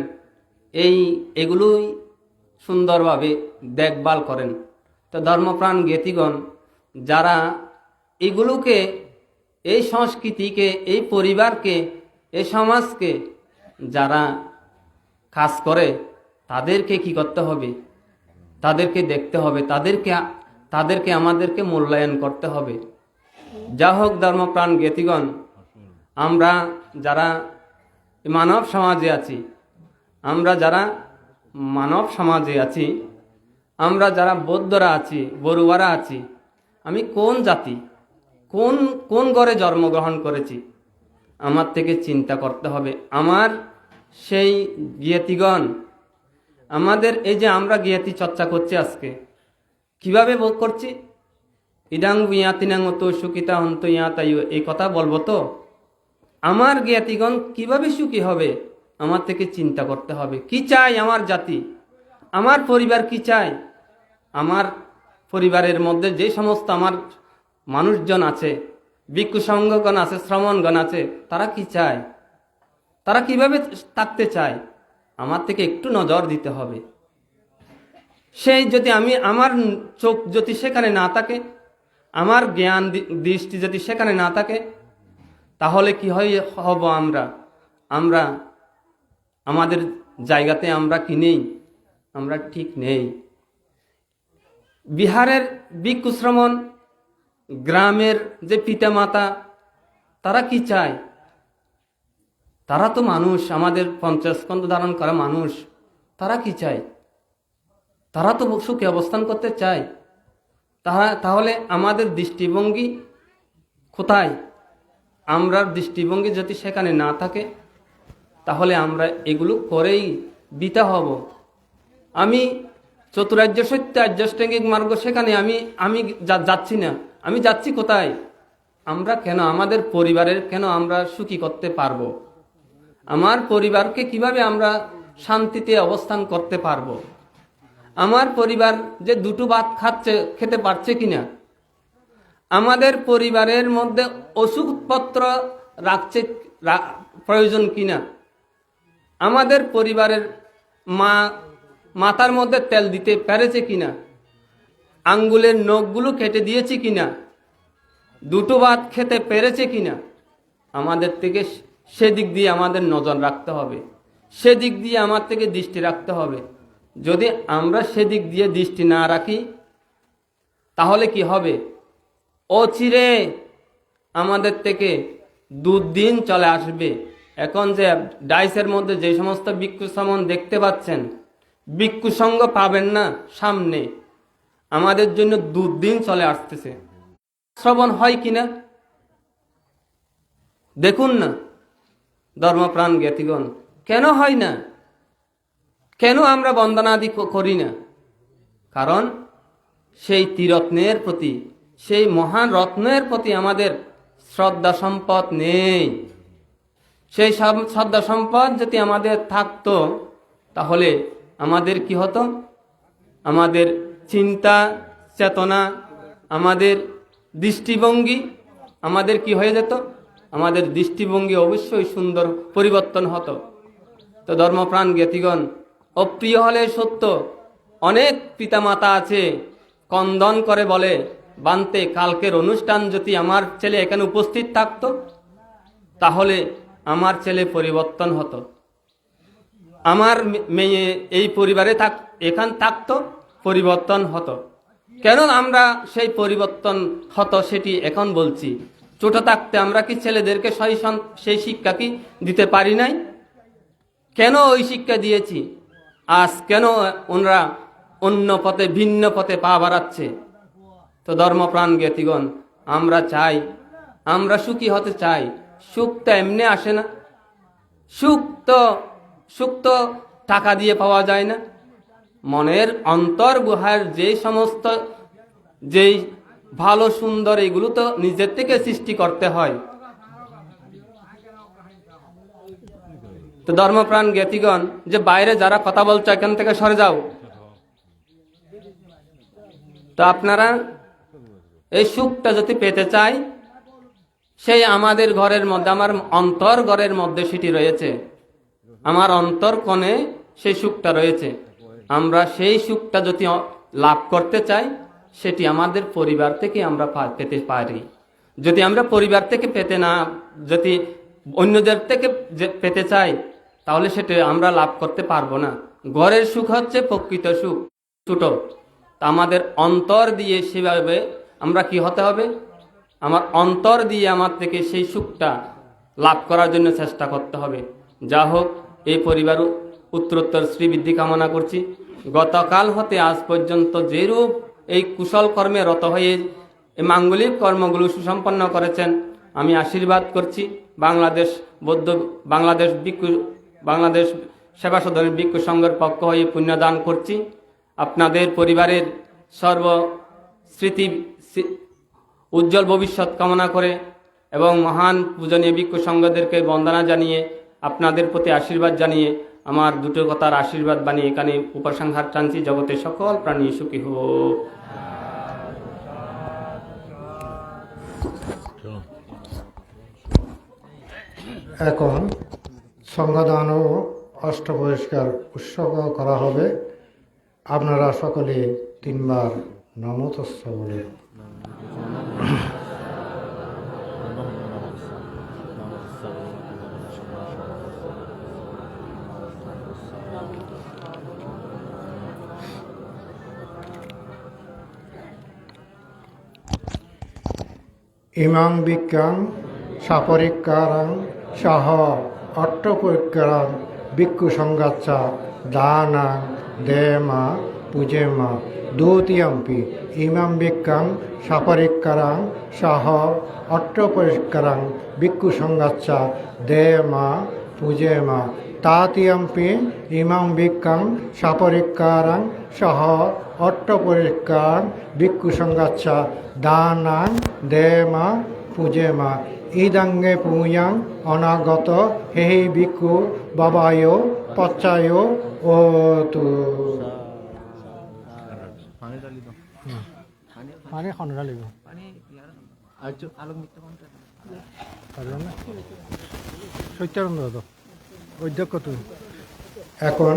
এগুলোই সুন্দরভাবে দেখভাল করেন। তো ধর্মপ্রাণ জ্ঞাতিগণ, যারা এগুলোকে, এই সংস্কৃতিকে, এই পরিবারকে, এই সমাজকে যারা কাজ করে, তাদেরকে কি করতে হবে? তাদেরকে দেখতে হবে, তাদেরকে আমাদেরকে মূল্যায়ন করতে হবে। যা হোক ধর্মপ্রাণ জ্ঞাতিগণ, আমরা যারা মানব সমাজে আছি, আমরা যারা বৌদ্ধরা আছি, বড়ুয়ারা আছি, আমি কোন জাতি, কোন ঘরে জন্মগ্রহণ করেছি, আমার থেকে চিন্তা করতে হবে। আমার সেই জ্ঞাতিগণ, আমাদের এই যে আমরা জ্ঞাতি চর্চা করছি আজকে, কিভাবে করছি? ইদাং ইয়াতিনাং তো সুখিতা হন্ত ইয়াতায়ু, এই কথা বলবো তো? আমার জ্ঞাতিগণ কিভাবে সুখী হবে, আমার থেকে চিন্তা করতে হবে। কি চাই আমার জাতি, আমার পরিবার কি চায়, আমার পরিবারের মধ্যে যে সমস্ত আমার মানুষজন আছে, ভিক্ষু সংঘগণ আছে, শ্রমণগণ আছে, তারা কি চায়, তারা কিভাবে থাকতে চায়, আমার থেকে একটু নজর দিতে হবে। সেই যদি আমার চোখ যদি সেখানে না থাকে, আমার জ্ঞান দৃষ্টি যদি সেখানে না থাকে, তাহলে কি হব? আমরা আমাদের জায়গাতে আমরা কি নেই, আমরা ঠিক নেই। বিহারের ভিক্ষু শ্রমণ, গ্রামের যে পিতা মাতা, তারা কি চায়? তারা তো মানুষ, আমাদের পঞ্চস্কন্ধ ধারণ করা মানুষ, তারা কি চায়? তারা তো সুখে অবস্থান করতে চায়। তাহলে আমাদের দৃষ্টিভঙ্গি কোথায়? আমরা দৃষ্টিভঙ্গি যদি সেখানে না থাকে, তাহলে আমরা এগুলো করেই বিতা হব। আমি চতুরার্য সত্য আর্যষ্টাঙ্গিক মার্গ, সেখানে আমি যাচ্ছি না। আমি যাচ্ছি কোথায়? আমরা কেন আমাদের পরিবারের কেন আমরা সুখী করতে পারবো? আমার পরিবারকে কিভাবে আমরা শান্তিতে অবস্থান করতে পারবো? আমার পরিবার যে দুটো ভাত খেতে পারছে কিনা, আমাদের পরিবারের মধ্যে ওষুধপত্র রাখছে প্রয়োজন কিনা, আমাদের পরিবারের মাথার মধ্যে তেল দিতে পেরেছে কিনা, আঙ্গুলের নখগুলো কেটে দিয়েছে কিনা, দুটো ভাত খেতে পেরেছে কিনা, আমাদের থেকে সেদিক দিয়ে আমাদের নজর রাখতে হবে, সেদিক দিয়ে আমার থেকে দৃষ্টি রাখতে হবে। যদি আমরা সেদিক দিয়ে দৃষ্টি না রাখি, তাহলে কি হবে? অচিরে আমাদের থেকে দুদিন চলে আসবে। এখন যে ডাইসের মধ্যে যে সমস্ত ভিক্ষু সমন দেখতে পাচ্ছেন, ভিক্ষু সঙ্গ পাবেন না সামনে, আমাদের জন্য দুদিন চলে আসতেছে। শ্রবণ হয় কিনা দেখুন না ধর্মপ্রাণ জ্ঞাতিগণ, কেন হয় না? কেন আমরা বন্দনাদি করি না? কারণ সেই ত্রিরত্নের প্রতি, সেই মহান রত্নের প্রতি আমাদের শ্রদ্ধা সম্পদ নেই। সেই শ্রদ্ধা সম্পদ যদি আমাদের থাকতো তাহলে আমাদের কি হতো? আমাদের চিন্তা চেতনা, আমাদের দৃষ্টিভঙ্গি, আমাদের কি হয়ে যেত? আমাদের দৃষ্টিভঙ্গি অবশ্যই সুন্দর পরিবর্তন হতো। তো ধর্মপ্রাণ জ্ঞাতিগণ, অপ্রিয় হলে সত্য, অনেক পিতামাতা আছে কন্দন করে বলে, বানতে কালকের অনুষ্ঠান যদি আমার ছেলে এখানে উপস্থিত থাকতো তাহলে আমার ছেলে পরিবর্তন হতো, আমার মেয়ে এই পরিবারে এখান থাকতো, পরিবর্তন হতো। কেন আমরা সেই পরিবর্তন হতো সেটি এখন বলছি। ছোট থাকতে আমরা কি ছেলেদেরকে সেই শিক্ষা কি দিতে পারি নাই? কেন ওই শিক্ষা দিয়েছি? আজ কেন ওনারা অন্য পথে, ভিন্ন পথে পা বাড়াচ্ছে? তো ধর্মপ্রাণ জ্ঞাতিগণ, আমরা চাই, আমরা সুখী হতে চাই। সুখ তো এমনি আসে না। সুখ তো টাকা দিয়ে পাওয়া যায় না। মনের অন্তর গুহার যে সমস্ত যেই ভালো সুন্দর, এগুলো তো নিজের থেকে সৃষ্টি করতে হয়। তো ধর্মপ্রাণ জ্ঞাতিগণ, যে বাইরে যারা কথা বলছে এখান থেকে সরে যাও। তো আপনারা এই সুখটা যদি পেতে চাই, সেই আমাদের ঘরের মধ্যে, আমার অন্তর ঘরের মধ্যে সেটি রয়েছে, আমার অন্তর কোণে সেই সুখটা রয়েছে। আমরা সেই সুখটা যদি লাভ করতে চাই, সেটি আমাদের পরিবার থেকে আমরা পেতে পারি। যদি আমরা পরিবার থেকে পেতে না, যদি অন্যদের থেকে পেতে চাই, তাহলে সেটা আমরা লাভ করতে পারবো না। ঘরের সুখ হচ্ছে প্রকৃত সুখ, ছোট। তা আমাদের অন্তর দিয়ে সেভাবে আমরা কি হতে হবে? আমার অন্তর দিয়ে আমার থেকে সেই সুখটা লাভ করার জন্য চেষ্টা করতে হবে। যা হোক, এই পরিবার উত্তরোত্তর শ্রীবৃদ্ধি কামনা করছি। গতকাল হতে আজ পর্যন্ত যেরূপ এই কুশল কর্মে রত হয়ে এই মাঙ্গলিক কর্মগুলো সুসম্পন্ন করেছেন, আমি আশীর্বাদ করছি। বাংলাদেশ সেবা সদনের ভিক্ষু সংঘের পক্ষ হয়ে পুণ্যদান করছি। আপনাদের পরিবারের সর্বস্মৃতি উজ্জ্বল ভবিষ্যৎ কামনা করে এবং মহান পূজনীয় ভিক্ষু সংঘদেরকে বন্দনা জানিয়ে, আপনাদের প্রতি আশীর্বাদ জানিয়ে, আমার দুটো কথার আশীর্বাদ বানিয়ে এখানে উপসংহার টানছি। জগতের সকল প্রাণী সুখী হোক। এখন সংঘদান ও অষ্টপরিষ্কার উৎসর্গ করা হবে। আপনারা সকলে 3 বার নমো তস্য বলে। ইমাং বিজ্ঞান সাপরিকারাং সহ অট্টপরিকারাং ভিক্ষু সংঘাচ্ছা দানাং দেমা পূজেমা দ্বিতীয়ম্পি ইমাং বিজ্ঞান সাপরিকারাং সহ অট্টপরিকারাং ভিক্ষু সংঘাচ্ছা দেমা পূজেমা তাতিয়াম্পি ইমাং বিজ্ঞান সাপরিকারাং সহ অট্টপরিকারাং ভিক্ষু সংঘাচ্ছা দানাং দেমা পূজেমা ইদাঙ্গে পূয়াং অনাগত হেহি ভিক্ষু বাবায় পচ্চায় ও তু পানি খন ঢালিব সত্যানন্দ অধ্যক্ষ তুমি এখন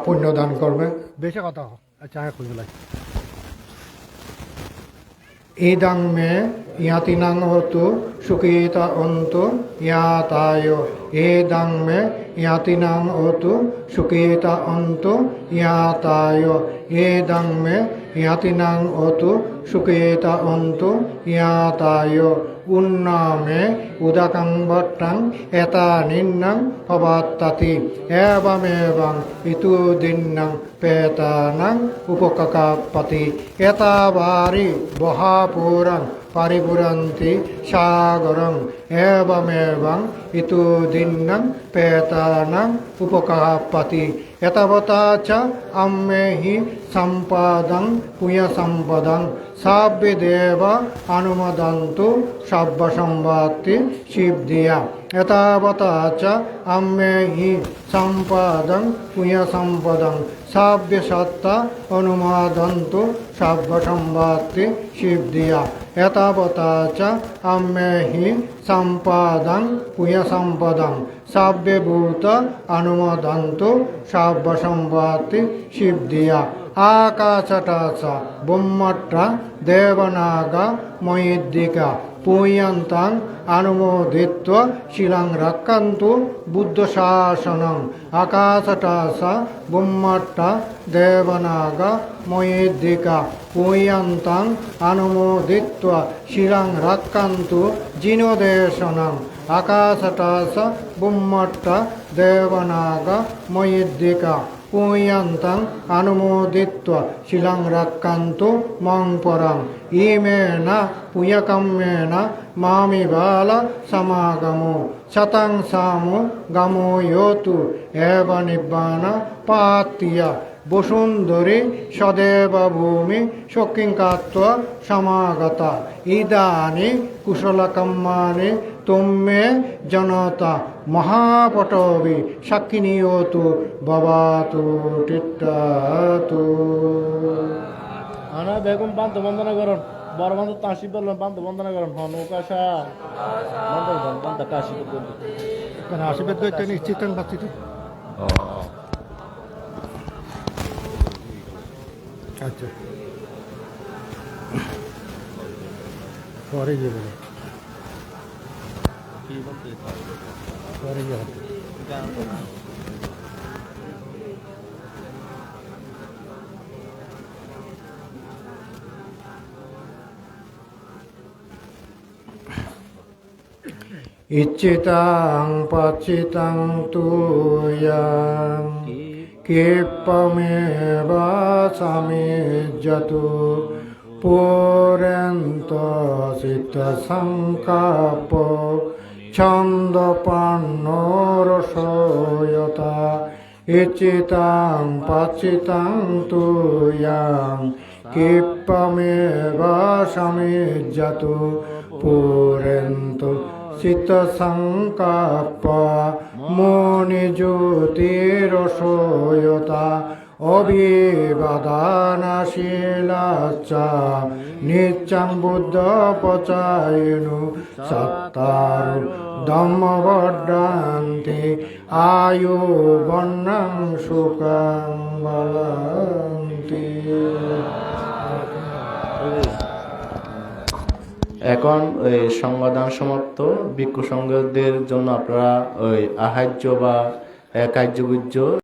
পুণ্যদান করবে। বেশি কথা আচ্ছা খুঁজে লাগে ইদাং মে ইয়াতিনাং হতু সুখিতা অন্তু ইয়াতায় এদাং মে ইয়াতিনাং হতু সুখিতা অন্তু ইয়াতায় এদাং মে ইয়াতিনাং হতু সুখিতা অন্তু ইয়াতায় উন্নামে উদাকাং ভট্টাং এতা নিন্নাং পবাত্তাতি এবমেবং ইতু দিন্নাং পেতানাং উপকাকাপতি এতাবারি বহাপুরাং পারিপুরন্তি সাগরং এবমেবং ইতু দিন্নাং পেতানাং উপকাপতি এতবতা চ আম্মেহি সম্পদং পুয় সম্পদং সাব্বে দেব অনুমোদন্তু সব্য সম্পত্তি সিদ্ধিয়া এতাবতা চ আম্মেহি সম্পদং পুয় সম্পদং সাব্য সত্তা অনুমোদন্তু সব্য সম্পত্তি সিদ্ধিয়া এতাবতা চ আম্মেহি সম্পদং পুয় সম্পদং সাব্যে ভূত অনুমোদন্তু সব্য সম্পত্তি সিদ্ধিয়া আকাশটাচ বুম্মট্ট দেবনাগ মহিদ্দিকা পুয়ন্তাং অনুমোদিত্ব শিলাং রক্ষন্তু বুদ্ধ শাসনং আকাশটাচ বুম্মট্ট দেবনাগ মহিদ্দিকা পুয়ন্তাং অনুমোদিত্ব শিলাং রক্ষন্তু জিনোদেশনং আকাশটাচ বুম্মট্ট দেবনাগ মহিদ্দিকা পুয়ন্তাং অনুমোদিত্ব শিলাং রক্ষন্তু মং পরং ইমেন পুয়কম্যেন মামি বাল সমাগমো শতং সামু গমো ইয়োতু এব নিব্বান পাতিয়া বসুন্ধরি সদেব ভূমি শকিংকাত্ব সমাগতা ইদানি কুশলকম্মানি তুম্মে জনতা মহাপটবি সাক্ষিণীয়তু বাবাতু টিট্টাতু আনা বেগম পান্ত বন্দনা করুন বড় বান্ধব তো আশীর্বাদ বললেন পান্ত বন্দনা করুন হন নৌকাশা পান্ত আশীর্বাদ করবেন মানে আশীর্বাদ করতে নিশ্চিত পাচ্ছি তো আচ্ছা পরে গিয়ে বলে কি বলতে পরে গিয়ে হবে ইচ্ছিতাং পচিতাং তুয়াং কিপমেব সমিজ্জতু পুরন্ত চিত্ত সংকাপ ছন্দপন্নরসয়তা ইচ্ছিতাং পচিতাং তুয়াং কিপমেব সমিজ্জতু পুরন্ত চিত্ত সংকাপ মনিজ্যোতিরসয়তা অভিবাদানশীলাচ নিচ্ছং বুদ্ধ পচায়নু সত্তারু ধম্মবর্ধন্তি আয়ু বর্ণং সুখং বলন্তি। এখন ওই সংবাদান সমাপ্ত। ভিক্ষু সংঘদের জন্য আপনারা ওই আহার্য বা কার্যগুজ্য